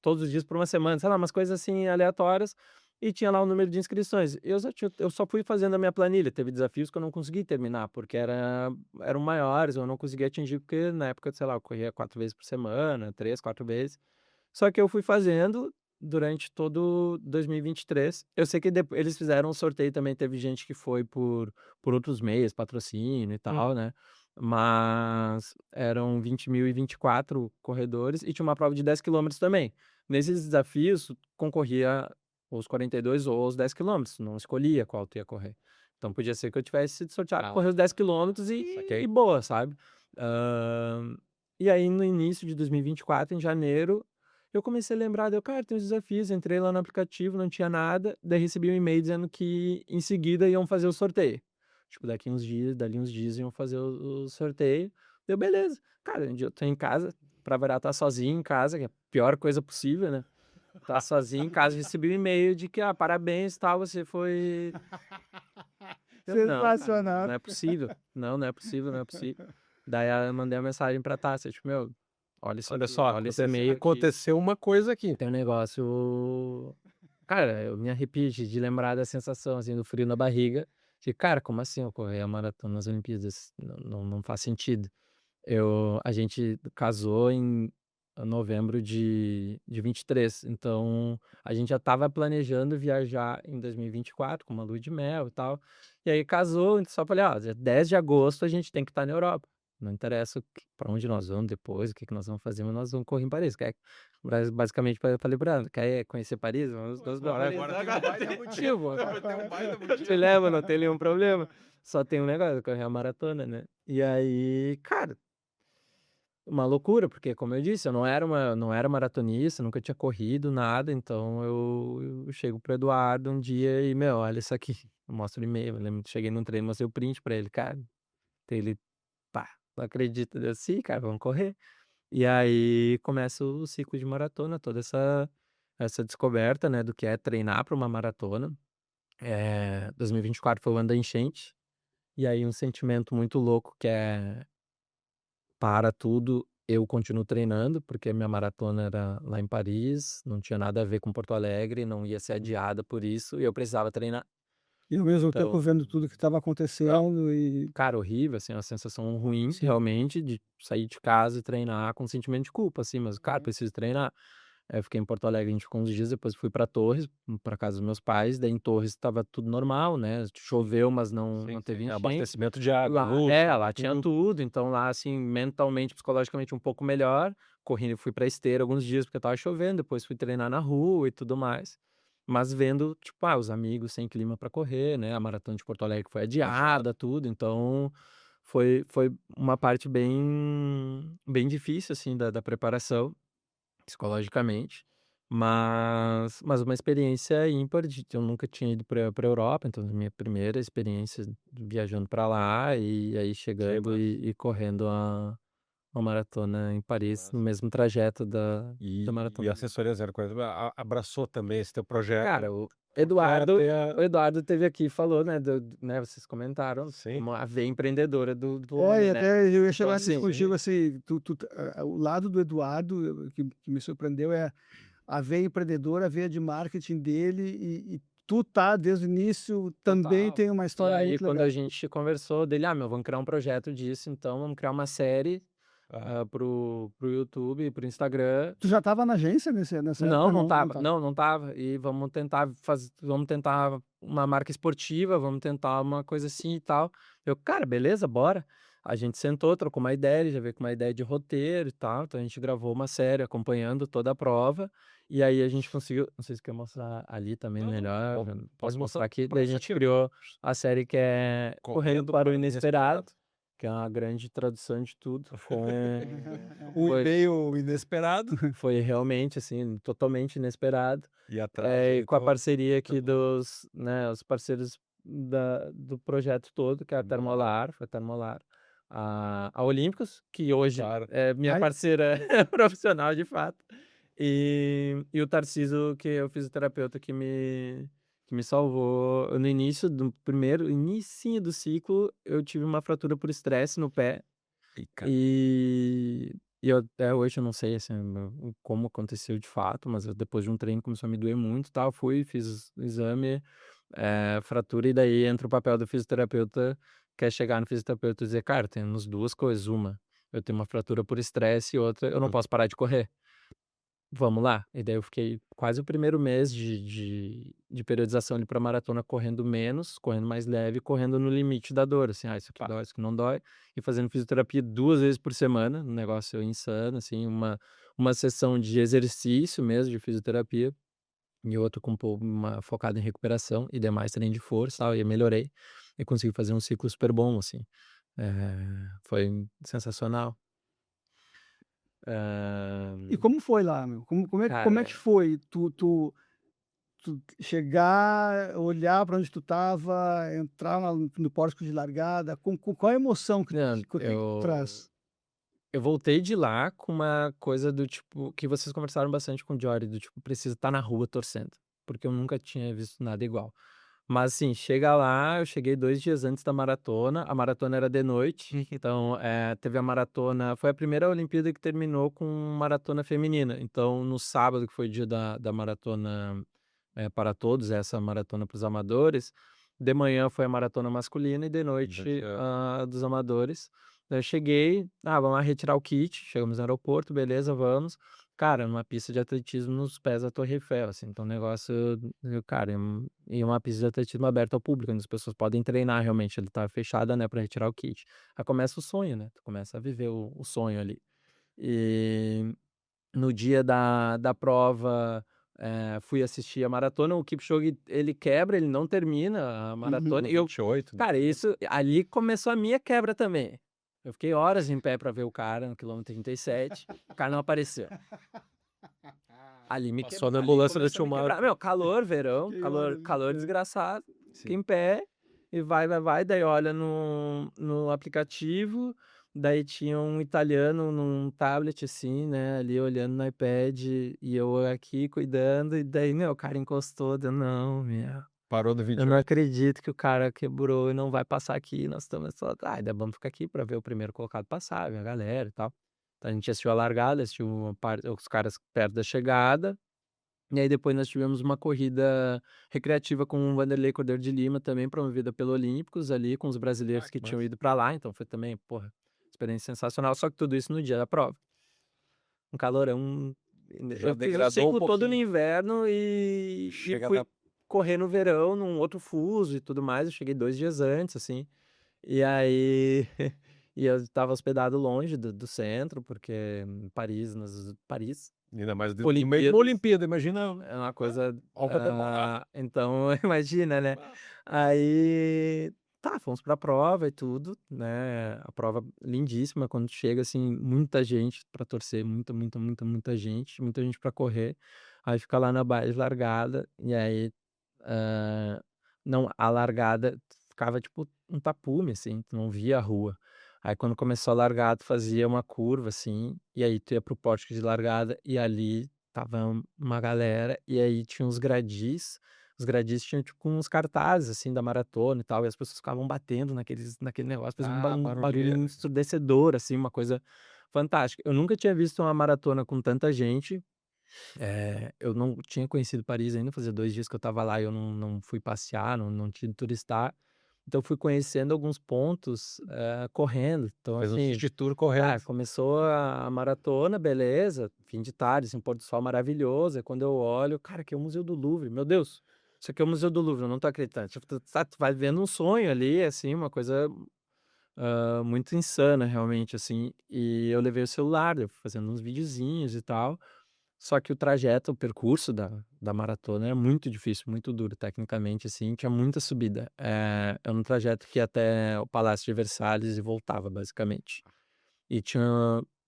todos os dias por uma semana, sei lá, umas coisas assim aleatórias. E tinha lá o número de inscrições. Eu só fui fazendo a minha planilha. Teve desafios que eu não consegui terminar, porque eram maiores, eu não conseguia atingir, porque na época, sei lá, eu corria 4 vezes por semana, 3, 4 vezes. Só que eu fui fazendo durante todo 2023. Eu sei que eles fizeram um sorteio também, teve gente que foi por outros meios, patrocínio e tal, né? Mas eram 20.000 e 24 corredores e tinha uma prova de 10 quilômetros também. Nesses desafios, concorria os 42 ou os 10 quilômetros, não escolhia qual tu ia correr. Então podia ser que eu tivesse sido sorteado para correr os 10 quilômetros Saquei. e boa, sabe? Ahn, e aí no início de 2024, em janeiro, eu comecei a lembrar, cara, tem os desafios, entrei lá no aplicativo, não tinha nada, daí recebi um e-mail dizendo que em seguida iam fazer o sorteio. Tipo, dali uns dias iam fazer o sorteio. Deu, beleza. Cara, um dia eu tô em casa, pra variar, tá sozinho em casa, que é a pior coisa possível, né? Tá sozinho em casa, recebi um e-mail de que, parabéns, tal, você foi... Não, cara, Sensacional. não é possível. Não é possível, não é possível. Daí eu mandei uma mensagem pra Tássia, tipo, meu, olha isso Olha aqui, só, olha esse e-mail aqui. aconteceu uma coisa aqui. Tem um negócio. Cara, eu me arrepio de lembrar da sensação, assim, do frio na barriga. De, cara, como assim eu correr a maratona nas Olimpíadas? Não faz sentido. A gente casou em novembro de 23, então a gente já estava planejando viajar em 2024 com uma lua de mel e tal. E aí casou, então só falei, dia 10 de agosto a gente tem que estar na Europa. Não interessa para onde nós vamos depois, o que nós vamos fazer, mas nós vamos correr em Paris. Basicamente, para lembrar, quer conhecer Paris? Vamos para Paris. Agora tem um motivo. Agora tem um baita motivo. Te leva, não tem nenhum problema. Só tem um negócio, correr a maratona, né? E aí, cara, uma loucura, porque como eu disse, eu não era maratonista, nunca tinha corrido, nada, então eu chego pro Eduardo um dia e, meu, olha isso aqui. Eu mostro o e-mail, eu lembro, cheguei num treino, mostrei o print pra ele, cara. Ele, pá, não acredita. Eu, sim, cara, vamos correr. E aí começa o ciclo de maratona, toda essa descoberta, né, do que é treinar para uma maratona. 2024 foi o ano da enchente, e aí um sentimento muito louco que é para tudo, eu continuo treinando, porque a minha maratona era lá em Paris, não tinha nada a ver com Porto Alegre, não ia ser adiada por isso, e eu precisava treinar. E ao mesmo tempo Então, vendo tudo que estava acontecendo e cara, horrível, assim, uma sensação ruim, realmente, de sair de casa e treinar com sentimento de culpa, assim, mas, cara, preciso treinar. Aí eu fiquei em Porto Alegre, a gente ficou uns dias, depois fui pra Torres, pra casa dos meus pais, daí em Torres estava tudo normal, né? Choveu, mas não teve enchente. Abastecimento de água, luz, Lá tinha tudo, então lá, assim, mentalmente, psicologicamente um pouco melhor. Correndo, fui pra esteira alguns dias porque tava chovendo, depois fui treinar na rua e tudo mais. Mas vendo, tipo, os amigos sem clima pra correr, né? A maratona de Porto Alegre foi adiada, tudo, então foi uma parte bem difícil, assim, da preparação psicologicamente, mas uma experiência ímpar. Eu nunca tinha ido para Europa, então a minha primeira experiência viajando para lá e aí chegando e correndo a maratona em Paris, no mesmo trajeto da E maratona. a assessoria Zero 40 abraçou também esse teu projeto. Cara, o Pra Eduardo, ter o Eduardo teve aqui e falou, né, né, vocês comentaram, Sim. como a veia empreendedora do e homem, né? até eu ia Então, chegar nisso assim, contigo, assim, o lado do Eduardo que me surpreendeu é a veia empreendedora, a veia de marketing dele e tu tá desde o início também total. tem uma E história aí, muito quando legal. a gente conversou, dele, vamos criar um projeto disso, então vamos criar uma série pro YouTube, pro Instagram. Tu já estava na agência nessa época? Não tava, tava. não tava. E vamos tentar uma marca esportiva, vamos tentar uma coisa assim e tal. Eu, cara, beleza, bora. A gente sentou, trocou uma ideia, ele já veio com uma ideia de roteiro e tal. Então a gente gravou uma série acompanhando toda a prova. E aí a gente conseguiu, não sei se quer mostrar ali também melhor, posso mostrar aqui. Daí a gente criou a série que é Correndo para o Inesperado, que é uma grande tradução de tudo. Um e-mail inesperado. Foi realmente, assim, totalmente inesperado. E atrás Com a parceria aqui dos, né, os parceiros do projeto todo, que é a Termolar, foi a Termolar. A Olímpicos, que hoje Claro. é minha Ai, parceira profissional de fato, e o Tarciso, que é o fisioterapeuta que me salvou. No início do primeiro inicinho do ciclo, eu tive uma fratura por estresse no pé, Ih, cara. e eu até hoje eu não sei, assim, como aconteceu de fato, mas depois de um treino começou a me doer muito, e tal, fui, fiz o exame, fratura, e daí entra o papel do fisioterapeuta, que é chegar no fisioterapeuta e dizer: "Cara, temos 2 coisas, uma, eu tenho uma fratura por estresse, e outra, eu não posso parar de correr. Vamos lá?". E daí eu fiquei quase o primeiro mês de periodização ali pra maratona, correndo menos, correndo mais leve, correndo no limite da dor, assim, isso aqui Pá. dói, isso aqui não dói, e fazendo fisioterapia 2 vezes por semana, um negócio insano, assim, uma sessão de exercício mesmo, de fisioterapia, e outra com uma focada em recuperação e demais treino de força, tal, e eu melhorei, e consegui fazer um ciclo super bom, assim. Foi sensacional. e Hã, como foi lá, meu? Como é que cara, foi tu chegar, olhar para onde tu estava, entrar no pórtico de largada, qual a emoção que não, que tu traz? eu voltei de lá com uma coisa do tipo, que vocês conversaram bastante com o Jory, do tipo, precisa estar na rua torcendo, porque eu nunca tinha visto nada igual. Mas assim, chega lá, eu cheguei 2 dias antes da maratona, a maratona era de noite, então, teve a maratona, foi a primeira Olimpíada que terminou com maratona feminina, então no sábado, que foi o dia da maratona, para todos, essa maratona para os amadores, de manhã foi a maratona masculina e de noite a dos amadores. Daí eu cheguei: "Ah, vamos lá retirar o kit", chegamos no aeroporto, beleza, vamos. Cara, numa pista de atletismo nos pés da Torre Eiffel, assim, então o negócio, cara, e uma pista de atletismo aberta ao público, onde as pessoas podem treinar realmente, ele tá fechada, né, pra retirar o kit. Aí começa o sonho, né, tu começa a viver o sonho ali. E no dia da prova, fui assistir a maratona, o Kipchoge, ele quebra, ele não termina a Uhum. maratona, No e eu, 28, né? cara, isso ali começou a minha quebra também. Eu fiquei horas em pé pra ver o cara no quilômetro 37, o cara não apareceu. Passou na Ali ambulância começou desse a me Omar. quebrar. Meu, calor, verão, Fiquei horas em calor pé. desgraçado, fiquei Sim. em pé, e vai, daí olha no aplicativo, daí tinha um italiano num tablet, assim, né, ali olhando no iPad, e eu aqui cuidando, e daí, meu, o cara encostou, deu: "Não, meu, Parou no eu não 28. acredito que o cara quebrou e não vai passar aqui, nós estamos só, daí vamos ficar aqui pra ver o primeiro colocado passar, ver a galera e tal". Então a gente assistiu a largada, assistiu os caras perto da chegada, e aí depois nós tivemos uma corrida recreativa com o Vanderlei Cordeiro de Lima, também promovida pelo Olímpicos, ali com os Ah, brasileiros que que tinham massa. ido para lá, então foi também, porra, experiência sensacional, só que tudo isso no dia da prova. Um calorão, Já eu fiz o degradou um ciclo todo no pouquinho. inverno, e Chega fui na correr no verão, num outro fuso e tudo mais, eu cheguei 2 dias antes, assim, e aí e eu estava hospedado longe do centro, porque em Paris, Paris, ainda mais no meio de uma Olimpíadas. Olimpíada, imagina É uma coisa, alta temporada. então imagina, né. Ah, Aí, tá, fomos pra prova e tudo, né, a prova lindíssima, quando chega, assim, muita gente pra torcer, muita, muita, muita, muita gente pra correr. Aí fica lá na baia de largada, e aí, hã, não, a largada ficava tipo um tapume, assim, tu não via a rua. Aí quando começou a largada, tu fazia uma curva, assim, e aí tu ia para o pórtico de largada, e ali tava uma galera, e aí tinha os gradis tinham tipo uns cartazes, assim, da maratona e tal, e as pessoas ficavam batendo naquele negócio, fazia um barulho barulheira. ensurdecedor, assim, uma coisa fantástica. Eu nunca tinha visto uma maratona com tanta gente, eu não tinha conhecido Paris ainda, fazia 2 dias que eu estava lá, e eu não fui passear, não tinha turistar, então eu fui conhecendo alguns pontos, correndo. Então Fez um assim, city tour correndo. tá, começou a maratona, beleza, fim de tarde, assim, pôr do sol maravilhoso, aí quando eu olho, cara, aqui é o Museu do Louvre, meu Deus, isso aqui é o Museu do Louvre, eu não tô acreditando. Tipo, tu vai vendo um sonho ali, assim, uma coisa, muito insana realmente, assim, e eu levei o celular, eu fui fazendo uns videozinhos e tal, só que o trajeto, o percurso da maratona é muito difícil, muito duro tecnicamente, assim, tinha muita subida. É um trajeto que ia até o Palácio de Versalhes e voltava, basicamente. E tinha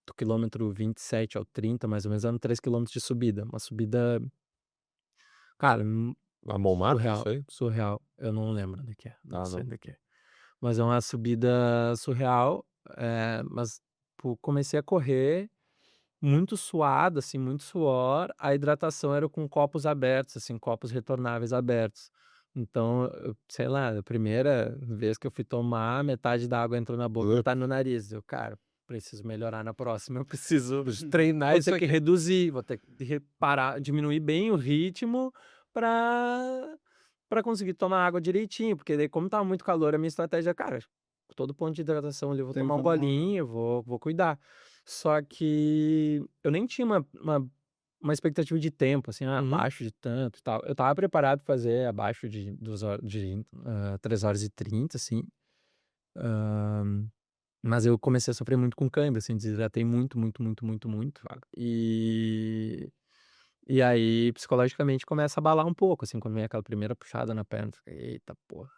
do quilômetro 27 ao 30, mais ou menos, eram 3 quilômetros de subida. Uma subida, cara, A Montmartre, Surreal, isso aí? surreal. Eu não lembro onde que é, não Ah, sei não. onde que é. Mas é uma subida surreal, mas, pô, comecei a correr muito suado, assim, muito suor, a hidratação era com copos abertos, assim, copos retornáveis abertos. Então, sei lá, a primeira vez que eu fui tomar, metade da água entrou na boca, Ué. metade no nariz. Eu, cara, preciso melhorar na próxima, eu preciso Preciso treinar vou isso ter que aqui. reduzir, vou ter que parar, diminuir bem o ritmo para conseguir tomar água direitinho, porque daí como estava muito calor, a minha estratégia, cara, todo ponto de hidratação ali eu vou Tem que tomar um tomar. golinho, vou cuidar. Só que eu nem tinha uma expectativa de tempo, assim, Uhum. abaixo de tanto e tal. Eu estava preparado pra fazer abaixo de 3 horas e 30, assim, hã, mas eu comecei a sofrer muito com cãibra, assim, desidratei muito, muito, muito, muito, muito. Claro. E aí, psicologicamente, começa a abalar um pouco, assim, quando vem aquela primeira puxada na perna, eu fiquei: "Eita porra,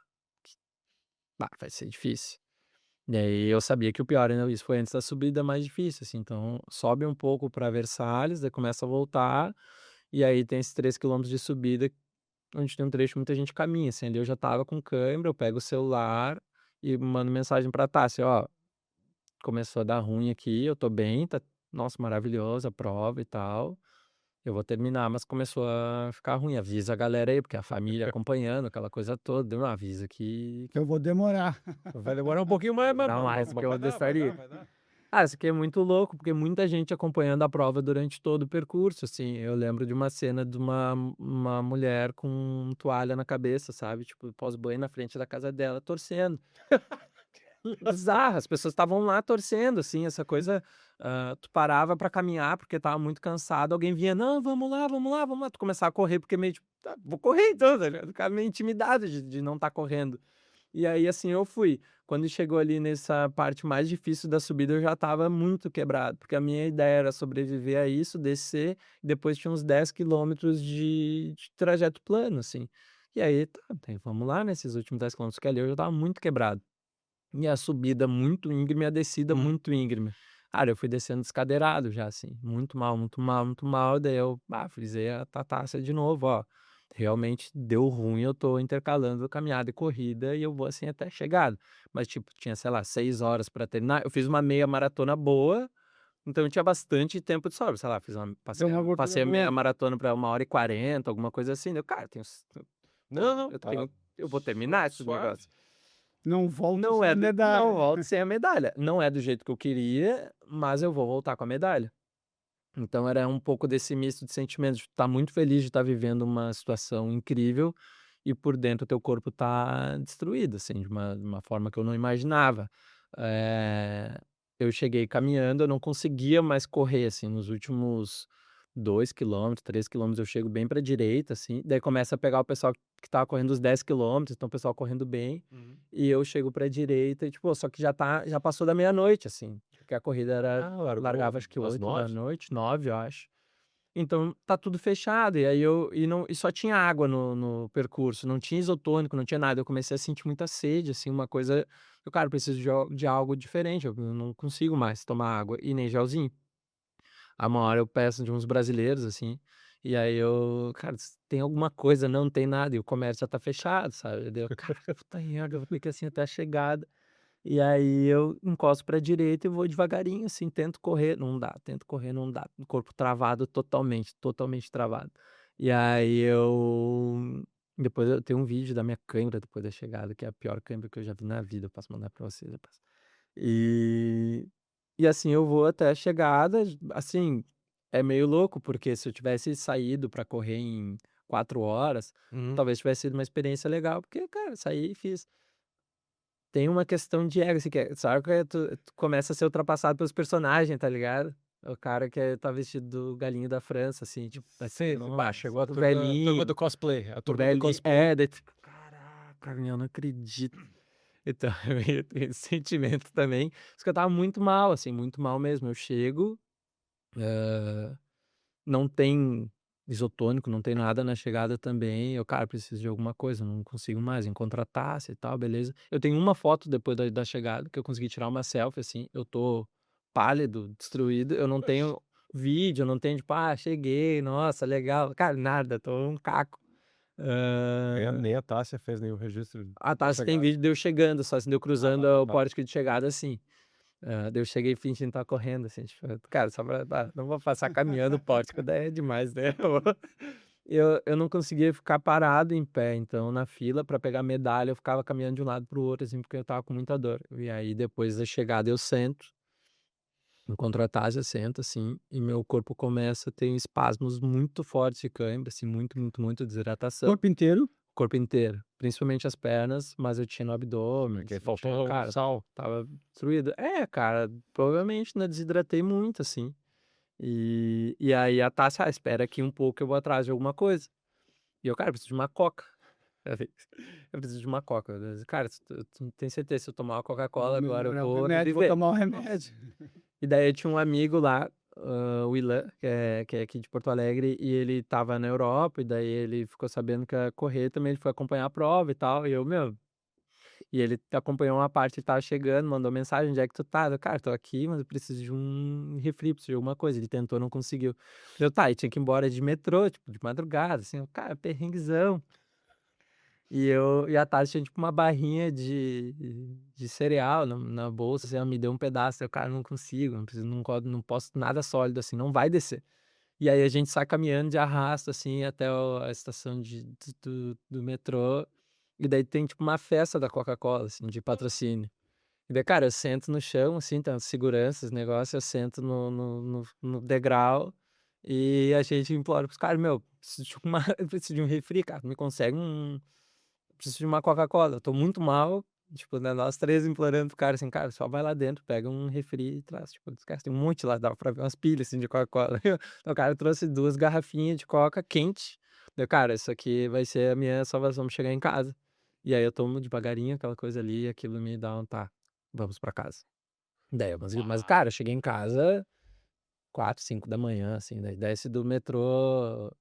vai ser difícil". E aí eu sabia que o pior ainda isso foi antes da subida mais difícil, assim, então sobe um pouco para Versalhes, daí começa a voltar, e aí tem esses 3 quilômetros de subida, onde tem um trecho que muita gente caminha, assim, ali eu já estava com cãibra, eu pego o celular e mando mensagem pra Tássia: "Ó, começou a dar ruim aqui, eu tô bem, tá nossa, maravilhoso a prova e tal, eu vou terminar, mas começou a ficar ruim, avisa a galera aí", porque a família acompanhando, aquela coisa toda, deu um aviso que Que eu vou demorar. Vai demorar um pouquinho, mas não mais do que eu vai dar, vai dar, deixaria. vai dar. Ah, isso aqui é muito louco, porque muita gente acompanhando a prova durante todo o percurso, assim. Eu lembro de uma cena de uma mulher com toalha na cabeça, sabe? Tipo, pós-banho na frente da casa dela, torcendo. Bizarro, as pessoas estavam lá torcendo, assim, essa coisa. Tu parava pra caminhar porque tava muito cansado, alguém vinha, não, vamos lá, vamos lá, vamos lá. Tu começava a correr, porque meio tipo, tá, vou correr então, tá ligado? Ficava meio intimidado de não estar correndo. E aí, assim, eu fui. Quando chegou ali nessa parte mais difícil da subida, eu já estava muito quebrado, porque a minha ideia era sobreviver a isso, descer, e depois tinha uns 10 quilômetros de trajeto plano, assim. E aí, tá, vamos lá, nesses últimos 10 quilômetros que ali eu já estava muito quebrado. E a subida muito íngreme, e a descida Uhum. muito íngreme. Cara, eu fui descendo descadeirado já, assim, muito mal, muito mal, muito mal. Daí eu, frisei a Tatácia de novo, ó. Realmente deu ruim, eu tô intercalando caminhada e corrida e eu vou assim até a chegada. Mas, tipo, tinha, sei lá, 6 horas pra terminar. Eu fiz uma meia maratona boa, então eu tinha bastante tempo de sobra. Sei lá, Deu uma gordura passei a boa. meia maratona pra 1h40, alguma coisa assim. Daí eu, cara, pô, Não, não, tá eu vou terminar esse suave. negócio. Não volto sem a Não medalha. volto sem a medalha. Não é do jeito que eu queria, mas eu vou voltar com a medalha. Então era um pouco desse misto de sentimentos, de estar muito feliz de estar vivendo uma situação incrível e por dentro o teu corpo tá destruído, assim, de uma forma que eu não imaginava. Eh, eu cheguei caminhando, eu não conseguia mais correr, assim, nos últimos 2 quilômetros, 3 quilômetros eu chego bem para a direita, assim, daí começa a pegar o pessoal que estava correndo os 10 quilômetros, então o pessoal correndo bem, Uhum. e eu chego para a direita e, tipo, só que já passou da meia-noite, assim, porque a corrida era Ah, largou largava acho que às 9? 8 da noite, 9 eu acho. Então tá tudo fechado, e aí eu e só tinha água no percurso, não tinha isotônico, não tinha nada, eu comecei a sentir muita sede, assim, uma coisa eu: "Cara, eu preciso de algo diferente, eu não consigo mais tomar água e nem gelzinho". Aí uma hora eu peço de uns brasileiros, assim, e aí eu: "Cara, tem alguma coisa?", "Não, não tem nada", e o comércio já tá fechado, sabe. Daí eu: "Cara, puta merda", eu fiquei assim até a chegada. E aí eu encosto pra direita e vou devagarinho, assim, tento correr, não dá, tento correr, não dá, o corpo travado totalmente, totalmente travado. E aí depois eu tenho um vídeo da minha cãibra depois da chegada, que é a pior cãibra que eu já vi na vida, eu posso mandar pra vocês depois. E assim eu vou até a chegada, assim, é meio louco, porque se eu tivesse saído pra correr em 4 horas, Uhum. talvez tivesse sido uma experiência legal, porque, cara, saí e fiz. Tem uma questão de ego, assim, que é sabe que tu começa a ser ultrapassado pelos personagens, tá ligado? O cara que tá vestido do galinho da França, assim, tipo, Sim, chegou a o turma velhinho, do cosplay, a o turma do velhinho cosplay. daí tu fica: "Caraca, meu, não acredito". Então, eu tenho esse sentimento também, só que eu estava muito mal, assim, muito mal mesmo. Eu chego, hã, não tem isotônico, não tem nada na chegada também, eu: "Cara, preciso de alguma coisa, não consigo mais", encontro a taça e tal, beleza. Eu tenho uma foto depois da chegada, que eu consegui tirar uma selfie, assim, eu tô pálido, destruído, eu não tenho vídeo, eu não tenho tipo: "Ah, cheguei, nossa, legal", cara, nada, tô um caco. Ah, Nem a Tássia fez nenhum registro a de Tassi tem chegada. vídeo de eu chegando, só assim, de eu cruzando o Tá. pórtico de chegada, assim. Daí eu cheguei fingindo estar correndo, assim, tipo, cara, só pra não vou passar caminhando o pórtico, daí é demais, né. Eu não conseguia ficar parado em pé, então na fila pra pegar medalha eu ficava caminhando de um lado para o outro, assim, porque eu estava com muita dor. E aí depois da chegada eu sento, encontro a Tássia, sento, assim, e meu corpo começa a ter espasmos muito fortes de cãibra, assim, muito, muito, muito desidratação, Corpo inteiro? corpo inteiro, principalmente as pernas, mas eu tinha no abdômen, Porque assim, tipo, faltou cara, sal. estava destruído. É, cara, provavelmente, né, desidratei muito, assim. E aí a Tássia: "Ah, espera aqui um pouco que eu vou atrás de alguma coisa". E eu: "Cara, eu preciso de uma coca". Ela fez: "Eu preciso de uma coca". Eu disse: "Cara, tu tem certeza, se eu tomar uma Coca-Cola agora eu Melhor é o vou remédio, vou reviver". tomar o remédio. E daí eu tinha um amigo lá, o Ilan, que é aqui de Porto Alegre, e ele estava na Europa, e daí ele ficou sabendo que eu ia correr também, ele foi acompanhar a prova e tal, e eu: "Meu". E ele acompanhou uma parte, ele estava chegando, mandou mensagem: "Onde é que tu tá?" Eu: "Cara, tô aqui, mas eu preciso de um refri, preciso de alguma coisa". Ele tentou, não conseguiu. Eu: "Tá", e tinha que ir embora de metrô, tipo, de madrugada, assim, eu: "Cara, perrenguezão". E a Tati tinha, tipo, uma barrinha de cereal na bolsa, assim, ela me deu um pedaço, eu: "Cara, não consigo, não preciso, não posso nada sólido, assim, não vai descer". E aí a gente sai caminhando de arrasto, assim, até a estação do metrô, e daí tem, tipo, uma festa da Coca-Cola, assim, de patrocínio. E daí, cara, eu sento no chão, assim, tá segurança, os negócios, eu sento no degrau, e a gente implora para os caras: "Meu, preciso de uma eu preciso de um refri, cara, me consegue preciso de uma Coca-Cola, eu tô muito mal", tipo, né, nós 3 implorando pro cara, assim: "Cara, só vai lá dentro, pega um refri e traz", tipo, os caras tem um monte lá, dava pra ver umas pilhas, assim, de Coca-Cola. Então o cara trouxe 2 garrafinhas de Coca quente, daí: "Cara, isso aqui vai ser a minha salvação pra chegar em casa". E aí eu tomo devagarinho aquela coisa ali e aquilo me dá um: "Tá, vamos pra casa". Daí mas cara, eu cheguei em casa 4, 5 da manhã, assim, daí desce do metrô,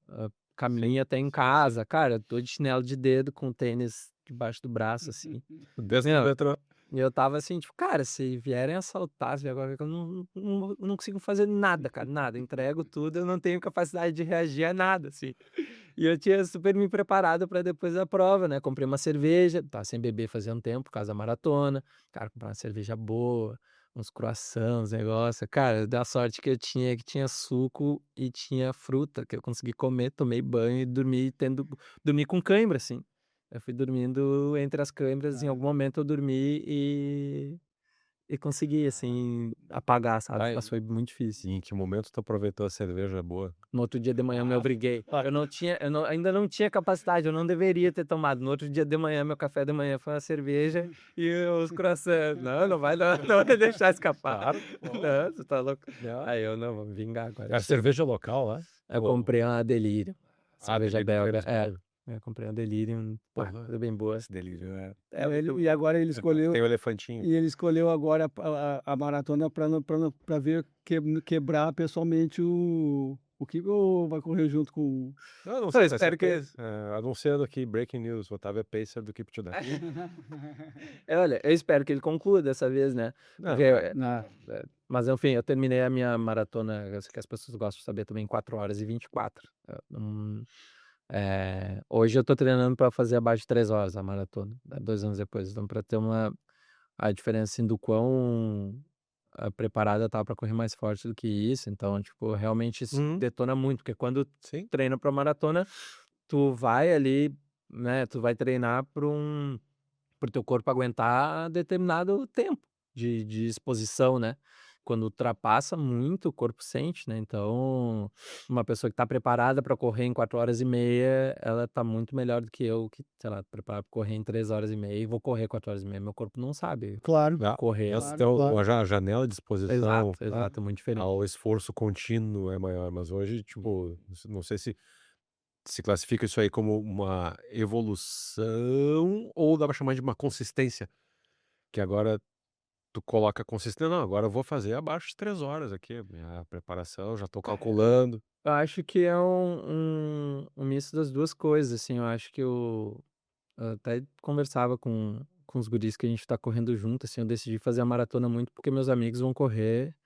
caminha até em casa, cara, tô de chinelo de dedo com tênis debaixo do braço, assim. Dentro do Meu, metrô. e eu estava assim, tipo: "Cara, se vierem assaltar, se vier qualquer coisa, eu não consigo fazer nada, cara, nada, entrego tudo, eu não tenho capacidade de reagir a nada", assim. E eu tinha super me preparado pra depois da prova, né, comprei uma cerveja, estava sem beber fazia um tempo por causa da maratona, cara, comprar uma cerveja boa, uns croissants, negócio, cara, da sorte que eu tinha é que tinha suco e tinha fruta, que eu consegui comer, tomei banho e dormi com cãibra, assim. Eu fui dormindo entre as câimbras, em algum momento eu dormi e consegui, assim, apagar, sabe, Ai, mas foi muito difícil. e em que momento tu aproveitou a cerveja boa? No outro dia de manhã eu me Ah, obriguei. ah, Ainda não tinha capacidade, eu não deveria ter tomado. No outro dia de manhã, meu café de manhã foi uma cerveja e os croissants. Não, não vai não, não vai deixar escapar. Claro. Não, você tá louco. Não. Aí eu: "Não, vou me vingar agora". Era cerveja local lá? Eu Ou comprei uma Delírio, cerveja Delírio belga. Feres É, Boa. eu comprei uma Delírio, pá, Porra, coisa bem boa. esse delírio É ele muito e agora ele tem escolheu o elefantinho. e ele escolheu agora a maratona para ver quebrar pessoalmente o que ou vai correr junto com Não, não eu sei, vai ser espero que pace. Anunciando aqui, breaking news, Otávio é pacer do Keep to That. olha, eu espero que ele conclua dessa vez, né, porque, Não, vai. na mas enfim, eu terminei a minha maratona, eu sei que as pessoas gostam de saber também, 4 horas e 24. Eu não hoje eu tô treinando pra fazer abaixo de 3 horas a maratona, 2 anos depois, então pra ter a diferença, assim, do quão, preparada eu estava pra correr mais forte do que isso, então, tipo, realmente isso Uhum, detona muito, porque quando sim. treina pra maratona, tu vai ali, né, tu vai treinar para o teu corpo aguentar determinado tempo de exposição, né. Quando ultrapassa muito, o corpo sente, né, então, uma pessoa que está preparada para correr em 4 horas e meia, ela está muito melhor do que eu que, sei lá, preparado pra correr em 3 horas e meia e vou correr 4 horas e meia, meu corpo não sabe claro, Ah, correr essa assim. claro, tem claro. a janela de exposição Exato, exato, é muito diferente. ao esforço contínuo é maior, mas hoje, tipo, não sei se classifica isso aí como uma evolução ou dá pra chamar de uma consistência, que agora tu coloca consistência, não, agora eu vou fazer abaixo de 3 horas aqui, minha preparação, já tô calculando. Eu acho que é um misto das 2 coisas, assim, eu acho que eu até conversava com os guris que a gente tá correndo junto, assim, eu decidi fazer a maratona muito porque meus amigos vão correr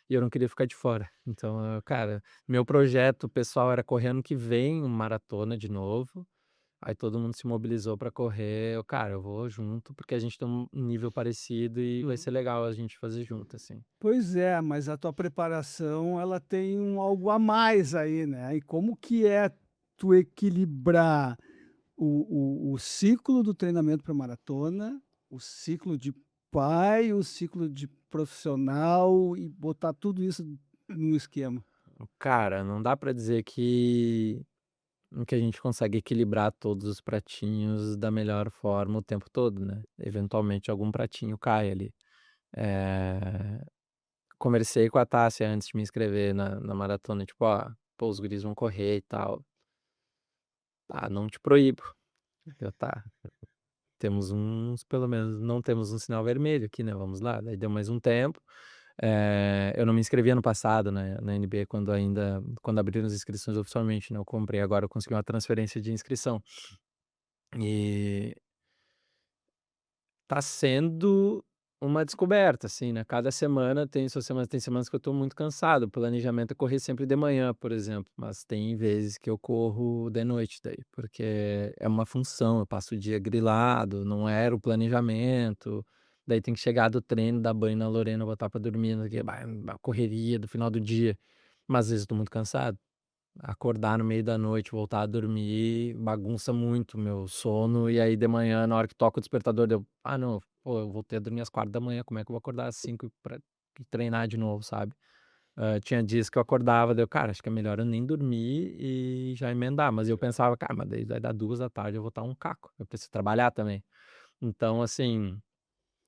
e eu não queria ficar de fora. Então, cara, meu projeto pessoal era correr ano que vem uma maratona de novo, Aí todo mundo se mobilizou pra correr. Eu, cara, eu vou junto, porque a gente tem um nível parecido e vai Uhum. ser legal a gente fazer junto, assim. Pois é, mas a tua preparação, ela tem algo a mais aí, né. E como que é tu equilibrar o ciclo do treinamento para maratona, o ciclo de pai, o ciclo de profissional e botar tudo isso num esquema? Cara, não dá pra dizer que a gente consegue equilibrar todos os pratinhos da melhor forma o tempo todo, né. Eventualmente algum pratinho cai ali. Eh, Conversei com a Tássia antes de me inscrever na maratona, tipo: "Ó, pô, os guris vão correr e tal. Ah, não te proíbo". Eu: "Tá, temos uns pelo menos não temos um sinal vermelho aqui, né, vamos lá". Daí deu mais um tempo. Eu não me inscrevi ano passado, né, na NB quando abriram as inscrições oficialmente, né, eu comprei agora, eu consegui uma transferência de inscrição. E tá sendo uma descoberta, assim, né, cada semana tem semanas que eu tô muito cansado, o planejamento é correr sempre de manhã, por exemplo, mas tem vezes que eu corro de noite daí, porque é uma função, eu passo o dia grilado, não era o planejamento, daí tem que chegar do treino, dar banho na Lorena, botar pra dormir, não sei o quê, bah, a correria do final do dia, mas às vezes eu tô muito cansado. Acordar no meio da noite, voltar a dormir, bagunça muito o meu sono, e aí de manhã, na hora que toca o despertador, eu: "Ah não, pô, eu voltei a dormir às 4 da manhã, como é que eu vou acordar às 5 pra ir treinar de novo", sabe. Tinha dias que eu acordava, daí eu: "Cara, acho que é melhor eu nem dormir e já emendar", mas eu pensava: "Cara, mas daí vai dar 2 da tarde, eu vou estar um caco, eu preciso trabalhar também". Então assim,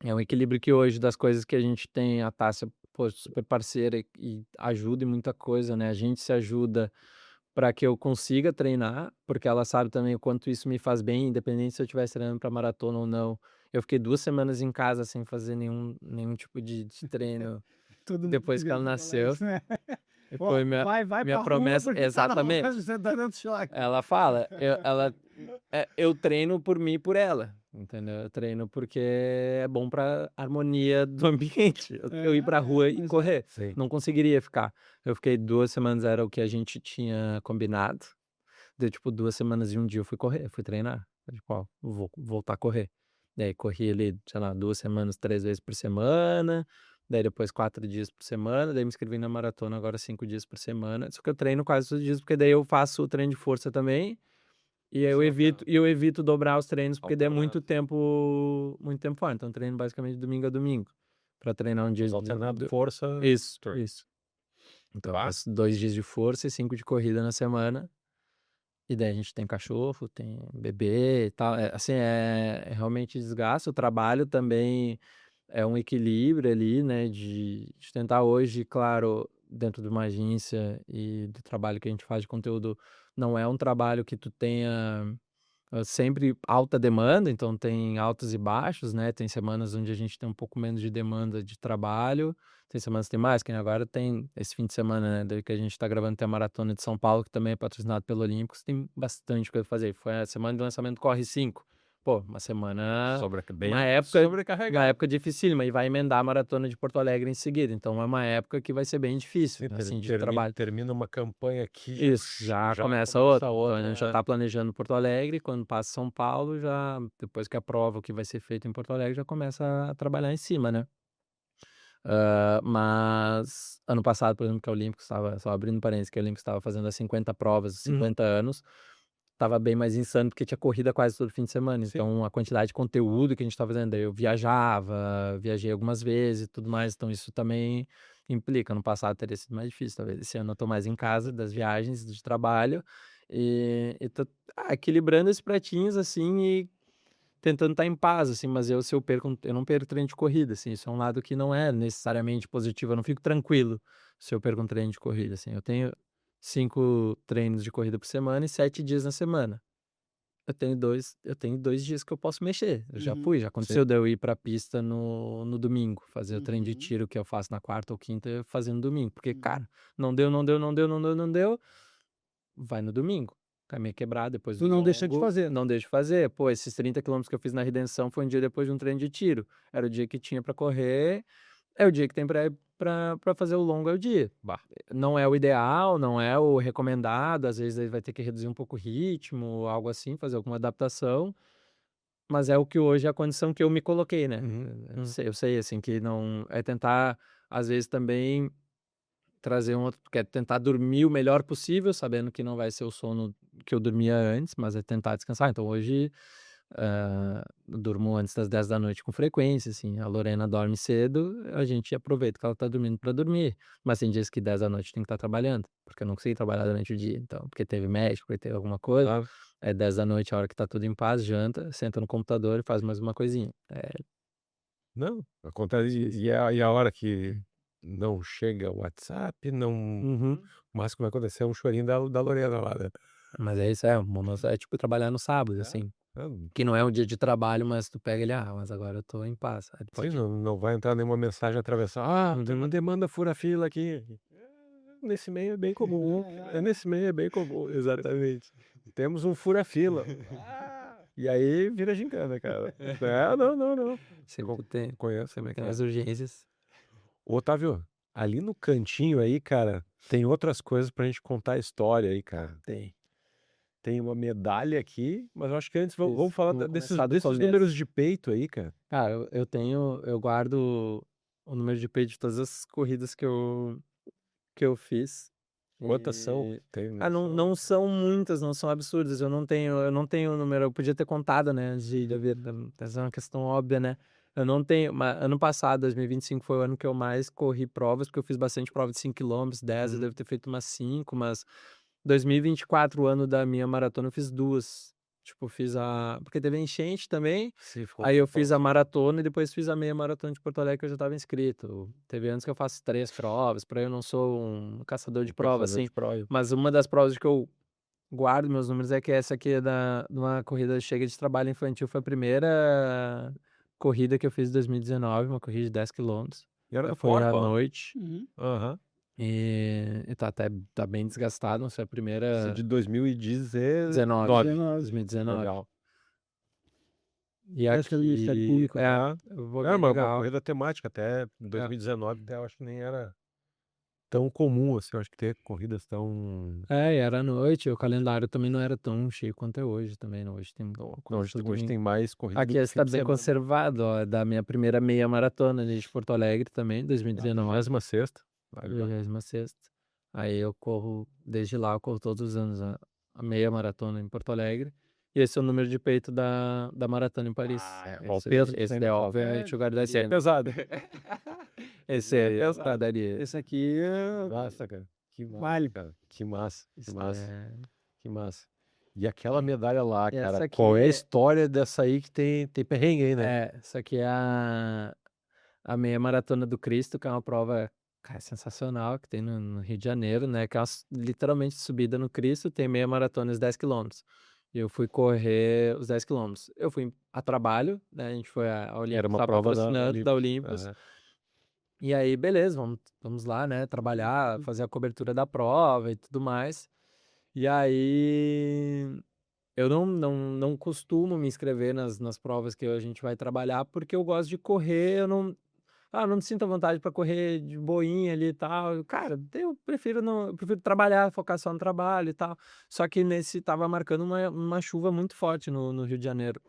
é um equilíbrio que hoje das coisas que a gente tem, a Tássia, pô, super parceira e ajuda em muita coisa, né, a gente se ajuda para que eu consiga treinar, porque ela sabe também o quanto isso me faz bem, independente se eu estivesse treinando para maratona ou não. Eu fiquei 2 semanas em casa sem fazer nenhum tipo de treino Todo mundo depois que devia ela te falar nasceu, isso, né. e Ó, foi vai minha pra rua promessa porque senão exatamente. você tá dando choque. Ela fala, eu treino por mim e por ela, entendeu. Eu treino porque é bom pra harmonia do ambiente, eu ir pra rua e Exato. correr, Sim. não conseguiria ficar. Eu fiquei 2 semanas, era o que a gente tinha combinado. Deu tipo 2 semanas e um dia eu fui correr, fui treinar. Eu tipo: "Ó, vou voltar a correr". Daí corri ali, sei lá, 2 semanas, 3 vezes por semana, daí depois 4 dias por semana, daí me inscrevi na maratona agora 5 dias por semana, só que eu treino quase todos os dias, porque daí eu faço o treino de força também, e aí eu evito dobrar os treinos, porque daí é muito tempo fora, então eu treino basicamente domingo a domingo, pra treinar um dia Faz de alternado do força, isso, treino. isso. Então eu Bah, faço 2 dias de força e 5 de corrida na semana. E daí a gente tem cachorro, tem bebê e tal, assim, realmente desgasta, o trabalho também é um equilíbrio ali, né, de tentar hoje, claro, dentro de uma agência e do trabalho que a gente faz de conteúdo, não é um trabalho que tu tenha sempre alta demanda, então tem altos e baixos, né, tem semanas onde a gente tem um pouco menos de demanda de trabalho, tem semanas que tem mais, que nem agora tem esse fim de semana, né, daí que a gente tá gravando, tem a Maratona de São Paulo, que também é patrocinado pelo Olímpicos, tem bastante coisa pra fazer. Foi a semana de lançamento do Corre 5. Pô, uma bem época uma sobrecarregado. época dificílima, e vai emendar a Maratona de Porto Alegre em seguida, então é uma época que vai ser bem difícil, Sim, assim, de trabalho. termina uma campanha aqui, Isso, já já começa começa outra. Então a outra, gente já tá planejando Porto Alegre, quando passa São Paulo, já depois que aprova o que vai ser feito em Porto Alegre, já começa a trabalhar em cima, né. Mas ano passado, por exemplo, que a Olímpicos estava, só abrindo parênteses, que a Olímpicos estava fazendo as 50 provas, os Uhum. 50 anos, estava bem mais insano, porque tinha corrida quase todo fim de semana, Sim. então a quantidade de conteúdo que a gente estava fazendo, daí eu viajava, viajei algumas vezes e tudo mais, então isso também implica. No passado teria sido mais difícil, talvez esse ano eu tô mais em casa das viagens, de trabalho, e tô, equilibrando esses pratinhos, assim, e tentando estar em paz, assim, mas se eu perco eu não perco treino de corrida, assim, isso é um lado que não é necessariamente positivo, eu não fico tranquilo se eu perco um treino de corrida, assim, eu tenho 5 treinos de corrida por semana e 7 dias na semana. Eu tenho dois dias que eu posso mexer, eu já Uhum, fui, já Sim. aconteceu de eu ir pra pista no domingo, fazer o treino de uhum, tiro que eu faço na quarta ou quinta, eu fazia no domingo, porque, uhum. cara, não deu, não deu, não deu, não deu, não deu, vai no domingo. Caminho quebrado depois Tu do não deixa de longo, fazer. não deixo de fazer. Pô, esses 30 quilômetros que eu fiz na Redenção foi um dia depois de um treino de tiro. Era o dia que tinha pra correr, é o dia que tem pra para fazer o longo é o dia. Bah. Não é o ideal, não é o recomendado, às vezes ele vai ter que reduzir um pouco o ritmo, algo assim, fazer alguma adaptação, mas é o que hoje é a condição que eu me coloquei, né? Eu sei, assim, que não é tentar, às vezes também trazer um outro, que é tentar dormir o melhor possível, sabendo que não vai ser o sono que eu dormia antes, mas é tentar descansar. Então hoje eu durmo antes das 10 da noite com frequência, assim. A Lorena dorme cedo, a gente aproveita que ela tá dormindo para dormir. Mas tem dias que 10 da noite tem que estar trabalhando, porque eu não consegui trabalhar durante o dia. Então, porque teve médico, porque teve alguma coisa. Claro. É 10 da noite, a hora que tá tudo em paz, janta, senta no computador e faz mais uma coisinha. Não, acontece. E a hora que não chega o WhatsApp, não. Uhum. O máximo que vai acontecer é um chorinho da Lorena lá, né? Mas é isso, é tipo trabalhar no sábado, assim. Não, Que não é um dia de trabalho, mas tu pega ele, mas agora eu tô em paz. Aí pois não vai entrar nenhuma mensagem atravessar. Tem uma demanda fura-fila aqui. Nesse meio é bem comum. Nesse meio é bem comum, exatamente. Temos um fura-fila. E aí vira gincana, cara. Não. sempre tem, Conheço sempre como é que tem é. as urgências. Ô, Otávio, ali no cantinho aí, cara, tem outras coisas pra gente contar a história aí, cara. Tem uma medalha aqui, mas eu acho que antes vamos falar Vamos desses começar do começo. números de peito aí, cara. Cara, eu guardo o número de peito de todas as corridas que eu fiz. Quantas são? E- Tem não são muitas, não são absurdas. Eu não tenho o número. Eu podia ter contado, né, antes de ver. Essa é uma questão óbvia, né? Eu não tenho. Mas ano passado, 2025, foi o ano que eu mais corri provas, porque eu fiz bastante prova de 5 km, 10, eu devo ter feito umas 5, mas 2024, o ano da minha maratona, eu fiz 2. Tipo, fiz porque teve enchente também. Aí eu fiz a maratona e depois fiz a meia maratona de Porto Alegre, que eu já estava inscrito. Teve anos que eu faço 3 provas, para eu não sou um caçador de prova, assim. Mas uma das provas que eu guardo meus números é que essa aqui é de uma corrida chega de trabalho infantil. Foi a primeira corrida que eu fiz em 2019, uma corrida de 10 quilômetros. E era Foi forte, à ó. noite Aham. e tá bem desgastado. Não sei, a Esse primeira... de 2019. 2019. Legal. E Acho que é do Ministério aqui, Público. eu vou Era bem uma legal. corrida temática, até 2019, até eu acho que nem era tão comum, assim, eu acho que ter corridas tão... E era à noite, o calendário também não era tão cheio quanto é hoje também, né? Hoje tem Não, coisa hoje, todo hoje domingo. tem mais corrida Aqui do que está fim de bem semana. conservado, ó, da minha primeira meia maratona ali de Porto Alegre também, 2019, 26ª. 26ª. Aí eu corro, desde lá eu corro todos os anos a meia maratona em Porto Alegre. E esse é o número de peito da maratona em Paris. Ó, o peso que Esse tem daí, no obviamente, o guarda Esse é pesado. Esse é pesado. pradaria. Esse aqui Nossa, cara. Que massa, vale. cara. Que massa, que Isso massa, é- que massa. E aquela medalha lá, Essa cara, aqui qual é a é- história dessa aí que tem perrengue aí, né? Essa aqui é a meia maratona do Cristo, que é uma prova, cara, sensacional, que tem no Rio de Janeiro, né? Que é literalmente subida no Cristo, tem meia maratona os 10 quilômetros. E eu fui correr os 10 quilômetros. Eu fui a trabalho, né? A gente foi a Olympus, Era uma tava prova patrocinando da Olympus. Aham. E aí, beleza, vamos lá, né? Trabalhar, fazer a cobertura da prova e tudo mais. E aí, eu não costumo me inscrever nas provas que a gente vai trabalhar, porque eu gosto de correr, não me sinto à vontade para correr de boinha ali e tal. Cara, eu prefiro trabalhar, focar só no trabalho e tal. Só que tava marcando uma chuva muito forte no Rio de Janeiro.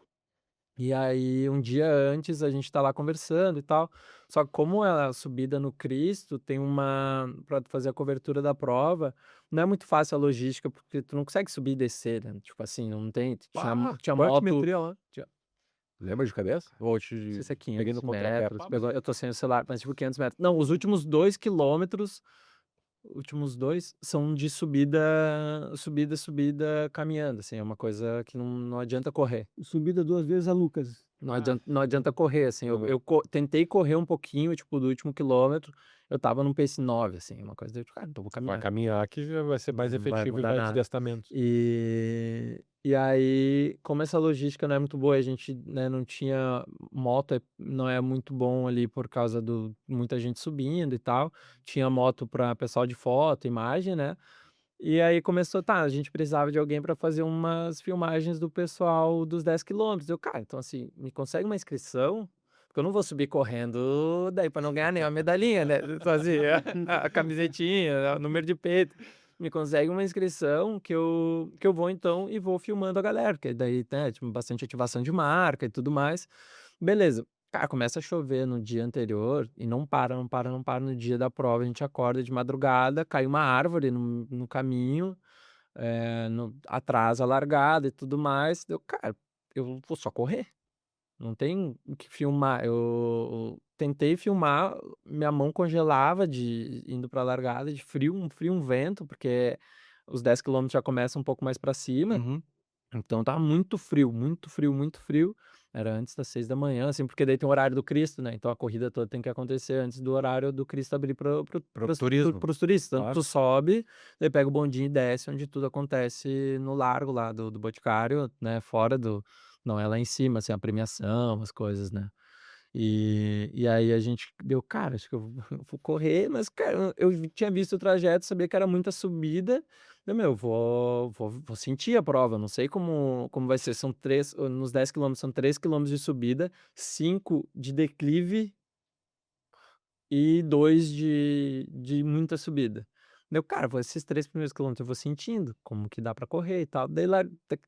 E aí, um dia antes, a gente tá lá conversando e tal. Só que como é a subida no Cristo, pra tu fazer a cobertura da prova, não é muito fácil a logística, porque tu não consegue subir e descer, né? Tipo assim, não tem. Tinha Qual é a moto. altimetria lá? tinha- Lembra de cabeça? Ou Não sei se é peguei 500 no contrapé? metros. Eu tô sem o celular, mas tipo 500 metros. Não, os últimos 2 quilômetros, últimos 2 são de subida caminhando, assim. É uma coisa que não adianta correr. Subida 2 vezes a Lucas. Não adianta correr, assim. Tentei correr um pouquinho, tipo, do último quilômetro. Eu tava num pace 9, assim. Uma coisa, cara, então vou Vai caminhar. caminhar que já vai ser mais Não vai efetivo e mudar vai nada. desgastar menos. E aí, como essa logística não é muito boa, a gente, né, não tinha moto, não é muito bom ali por causa do muita gente subindo e tal. Tinha moto para pessoal de foto, imagem, né? E aí começou, a gente precisava de alguém para fazer umas filmagens do pessoal dos 10 quilômetros. Cara, então assim, me consegue uma inscrição? Porque porque eu não vou subir correndo daí pra não ganhar nenhuma medalhinha, né? Então, assim, a camisetinha, o número de peito. Me consegue uma inscrição que eu vou então e vou filmando a galera, porque daí, né, tipo, bastante ativação de marca e tudo mais. Beleza. Cara, começa a chover no dia anterior e não para, não para, não para. No dia da prova, a gente acorda de madrugada, cai uma árvore no caminho, atrasa a largada e tudo mais. Deu, cara, eu vou só correr. Não tem o que filmar. Eu tentei filmar, minha mão congelava de indo pra largada, de frio, um vento, porque os 10 quilômetros já começam um pouco mais pra cima. Uhum. Então tava muito frio, muito frio, muito frio. Era antes das 6 da manhã, assim, porque daí tem o horário do Cristo, né? Então a corrida toda tem que acontecer antes do horário do Cristo abrir Pro turismo, pros turistas. Então claro. tu sobe, daí pega o bondinho e desce, onde tudo acontece no largo lá do Boticário, né? Fora do. Não é lá em cima, assim, a premiação, as coisas, né? E aí a gente deu, cara, acho que eu vou eu vou correr, mas, cara, eu tinha visto o trajeto, sabia que era muita subida. Eu, meu, vou sentir a prova, não sei como vai ser. São 3, nos 10 quilômetros, são 3 quilômetros de subida, 5 de declive e 2 de muita subida. Deu, cara, esses 3 primeiros quilômetros eu vou sentindo como que dá pra correr e tal. Daí,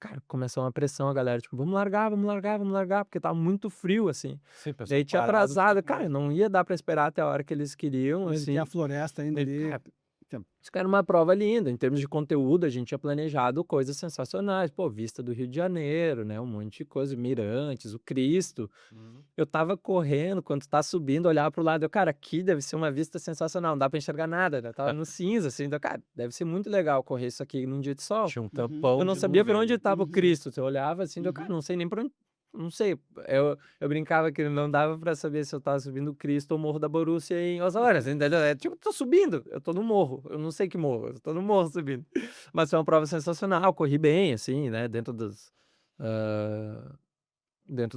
cara, começou uma pressão, a galera, tipo, vamos largar, vamos largar, vamos largar, porque tava muito frio, assim. Sim, pessoal Daí tinha parado, atrasado, todo cara, mundo. não ia dar pra esperar até a hora que eles queriam, Ele tem a assim. floresta ainda Daí, ali. cara, Tem- isso que era uma prova linda, em termos de conteúdo, a gente tinha planejado coisas sensacionais, pô, vista do Rio de Janeiro, né, um monte de coisa, mirantes, o Cristo. Uhum. Eu tava correndo, quando tá subindo, olhava pro lado, eu, cara, aqui deve ser uma vista sensacional, não dá pra enxergar nada, né? Tava no cinza, assim, então, cara, deve ser muito legal correr isso aqui num dia de sol. Tinha um Uhum. tampão Eu não de sabia por nuvem onde ali. estava o Uhum. Cristo, você olhava assim, eu, cara, Uhum. não sei nem por onde, não sei. Eu brincava que não dava pra saber se eu tava subindo o Cristo ou o Morro da Borussia em Osório, assim, entendeu? É tipo, tô subindo, eu tô no morro, eu não sei que morro, eu tô no morro subindo. Mas foi uma prova sensacional, corri bem, assim, né, ah, dentro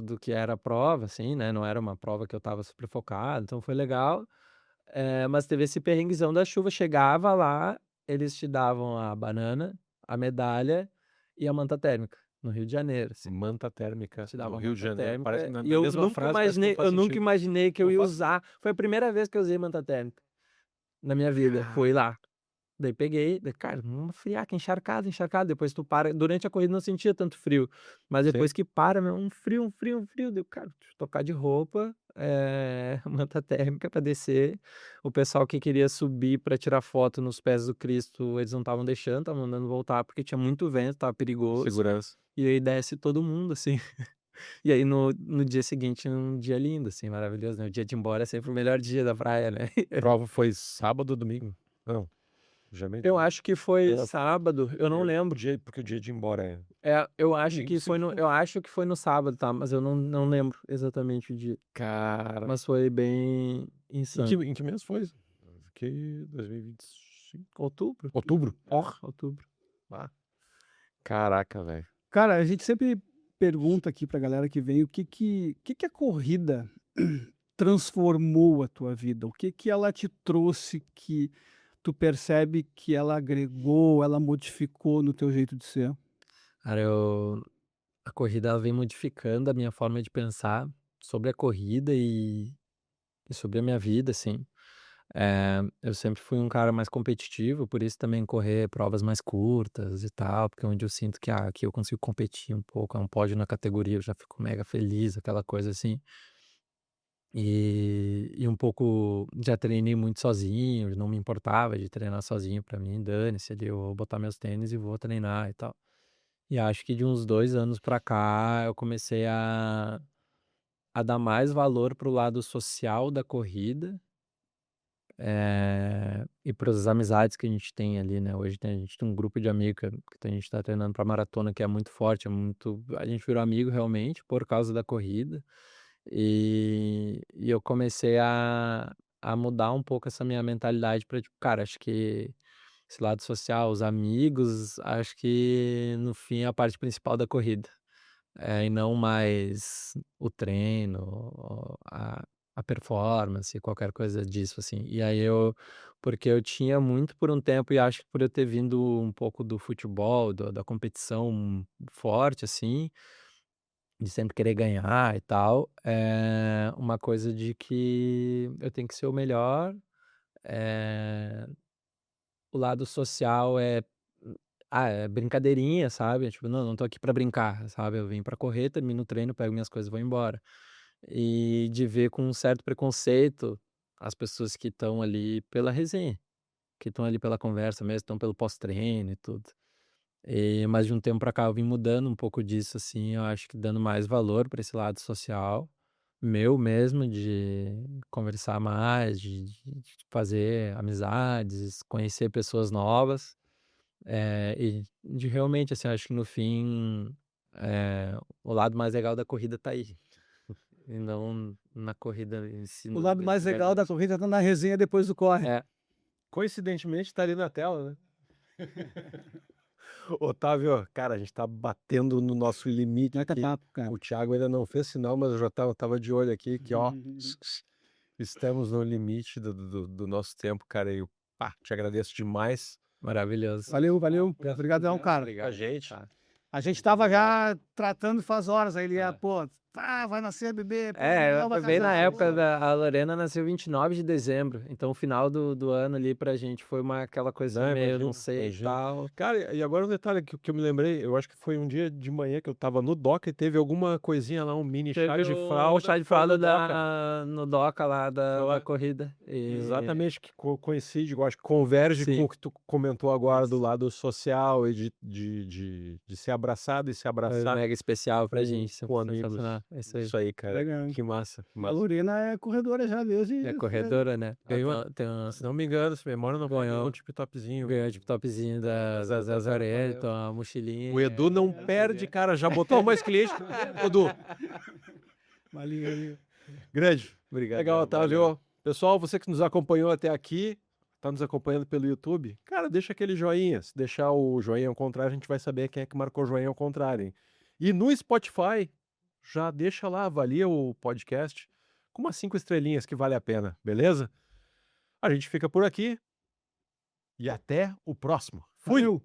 do que era a prova, assim, né, não era uma prova que eu tava super focado, então foi legal. Mas teve esse perrenguezão da chuva, chegava lá, eles te davam a banana, a medalha e a manta térmica, no Rio de Janeiro, assim. Manta térmica Te no davam a Rio de manta Janeiro. Parece térmica na e na mesma frase, parece que não faz eu nunca sentido. imaginei que eu Não ia faz usar. Foi a primeira vez que eu usei manta térmica na minha vida, foi Cara, lá. Daí peguei, daí, cara, uma friaca, encharcada, encharcada. Depois tu para. Durante a corrida não sentia tanto frio, mas sim. depois que para, meu, um frio, um frio, um frio. Deu, cara, deixa eu trocar de roupa, manta térmica pra descer. O pessoal que queria subir pra tirar foto nos pés do Cristo, eles não estavam deixando, estavam mandando voltar porque tinha muito vento, tava perigoso. Segurança. E aí desce todo mundo, assim. E aí no dia seguinte, um dia lindo, assim, maravilhoso, né? O dia de ir embora é sempre o melhor dia da praia, né? Prova foi sábado ou domingo? Não, já me Eu acho que foi é, sábado, eu não lembro. porque o dia de ir embora é Eu acho domingo, que foi sempre no, foi. eu acho que foi no sábado, tá? Mas eu não lembro exatamente o dia. Cara, Mas foi bem insano. em que mês foi isso? Fiquei 2025. Outubro? Outubro? Porra! Outubro. Ah, caraca, velho. Cara, a gente sempre pergunta aqui pra galera que vem o que a corrida transformou a tua vida? O que que ela te trouxe que tu percebe que ela agregou, ela modificou no teu jeito de ser? Cara, a corrida ela vem modificando a minha forma de pensar sobre a corrida e sobre a minha vida, assim. Eu sempre fui um cara mais competitivo, por isso também correr provas mais curtas e tal, porque é onde eu sinto que, aqui eu consigo competir um pouco, é um pódio na categoria, eu já fico mega feliz, aquela coisa assim. E um pouco já treinei muito sozinho, não me importava de treinar sozinho pra mim, dane-se ali, eu vou botar meus tênis e vou treinar e tal. E acho que de uns 2 anos pra cá eu comecei a dar mais valor pro lado social da corrida. E para as amizades que a gente tem ali, né, hoje a gente tem um grupo de amigos que a gente tá treinando pra maratona que é muito forte, a gente virou amigo realmente por causa da corrida, e eu comecei a mudar um pouco essa minha mentalidade pra tipo, cara, acho que esse lado social, os amigos, acho que no fim é a parte principal da corrida. E não mais o treino, a performance, qualquer coisa disso, assim. E aí porque eu tinha muito por um tempo e acho que por eu ter vindo um pouco do futebol, da competição forte, assim, de sempre querer ganhar e tal, é uma coisa de que eu tenho que ser o melhor, eh, o lado social é brincadeirinha, sabe, tipo, não tô aqui pra brincar, sabe, eu vim pra correr, termino o treino, pego minhas coisas e vou embora. E de ver com um certo preconceito as pessoas que estão ali pela resenha, que estão ali pela conversa mesmo, estão pelo pós-treino e tudo. Mas de um tempo pra cá eu vim mudando um pouco disso, assim, eu acho que dando mais valor pra esse lado social, meu mesmo, de conversar mais, de fazer amizades, conhecer pessoas novas, e de realmente, assim, acho que no fim, o lado mais legal da corrida tá aí, e não na corrida em si, O no lado mais lugar legal da disso. corrida tá na resenha depois do corre. É, Coincidentemente, tá ali na tela, né? Otávio, cara, a gente tá batendo no nosso limite Não é aqui. papo, cara. O Thiago ainda não fez sinal, mas eu já tava de olho aqui, que ó, estamos no limite do nosso tempo, cara. E eu, te agradeço demais. maravilhoso. Valeu, valeu. Obrigadão, cara. A Obrigado. gente. Tá. A gente tava já tratando faz horas, aí ele ia, É. pô, vai nascer bebê, pô, É, não vai foi bem na casar, época pô. a Lorena nasceu 29 de dezembro, então o final do ano ali pra gente foi aquela coisa Não, meio, imagino, não sei e imagino. tal. Cara, e agora um detalhe que eu me lembrei, eu acho que foi um dia de manhã que eu tava no Doca e teve alguma coisinha lá, um mini chá Teve de o fralda. chá de foi fralda no Doca. no Doca lá Foi lá. da corrida. Exatamente, que coincide, eu acho que converge Sim. com o que tu comentou agora do lado social e de ser abraçado e se Foi abraçar mega especial pra com, gente, com amigos. sensacional. É isso aí. Isso aí, cara. Legal. Que massa, que A massa. Lorena é corredora já desde. É corredora, né? Se não me engano, se a memória não Ganhou. ganhou um tip-topzinho. Ganhou de topzinho da Zazaré, a mochilinha. O Edu não perde, cara, já botou mais cliente. Edu, Valeu. grande. Obrigado. Legal, Otávio. Pessoal, você que nos acompanhou até aqui, tá nos acompanhando pelo YouTube, cara, deixa aquele joinha. Se deixar o joinha ao contrário, a gente vai saber quem é que marcou o joinha ao contrário, hein? E no Spotify, já deixa lá, avalia o podcast com umas 5 estrelinhas que vale a pena, beleza? A gente fica por aqui e até o próximo. Fui! Valeu.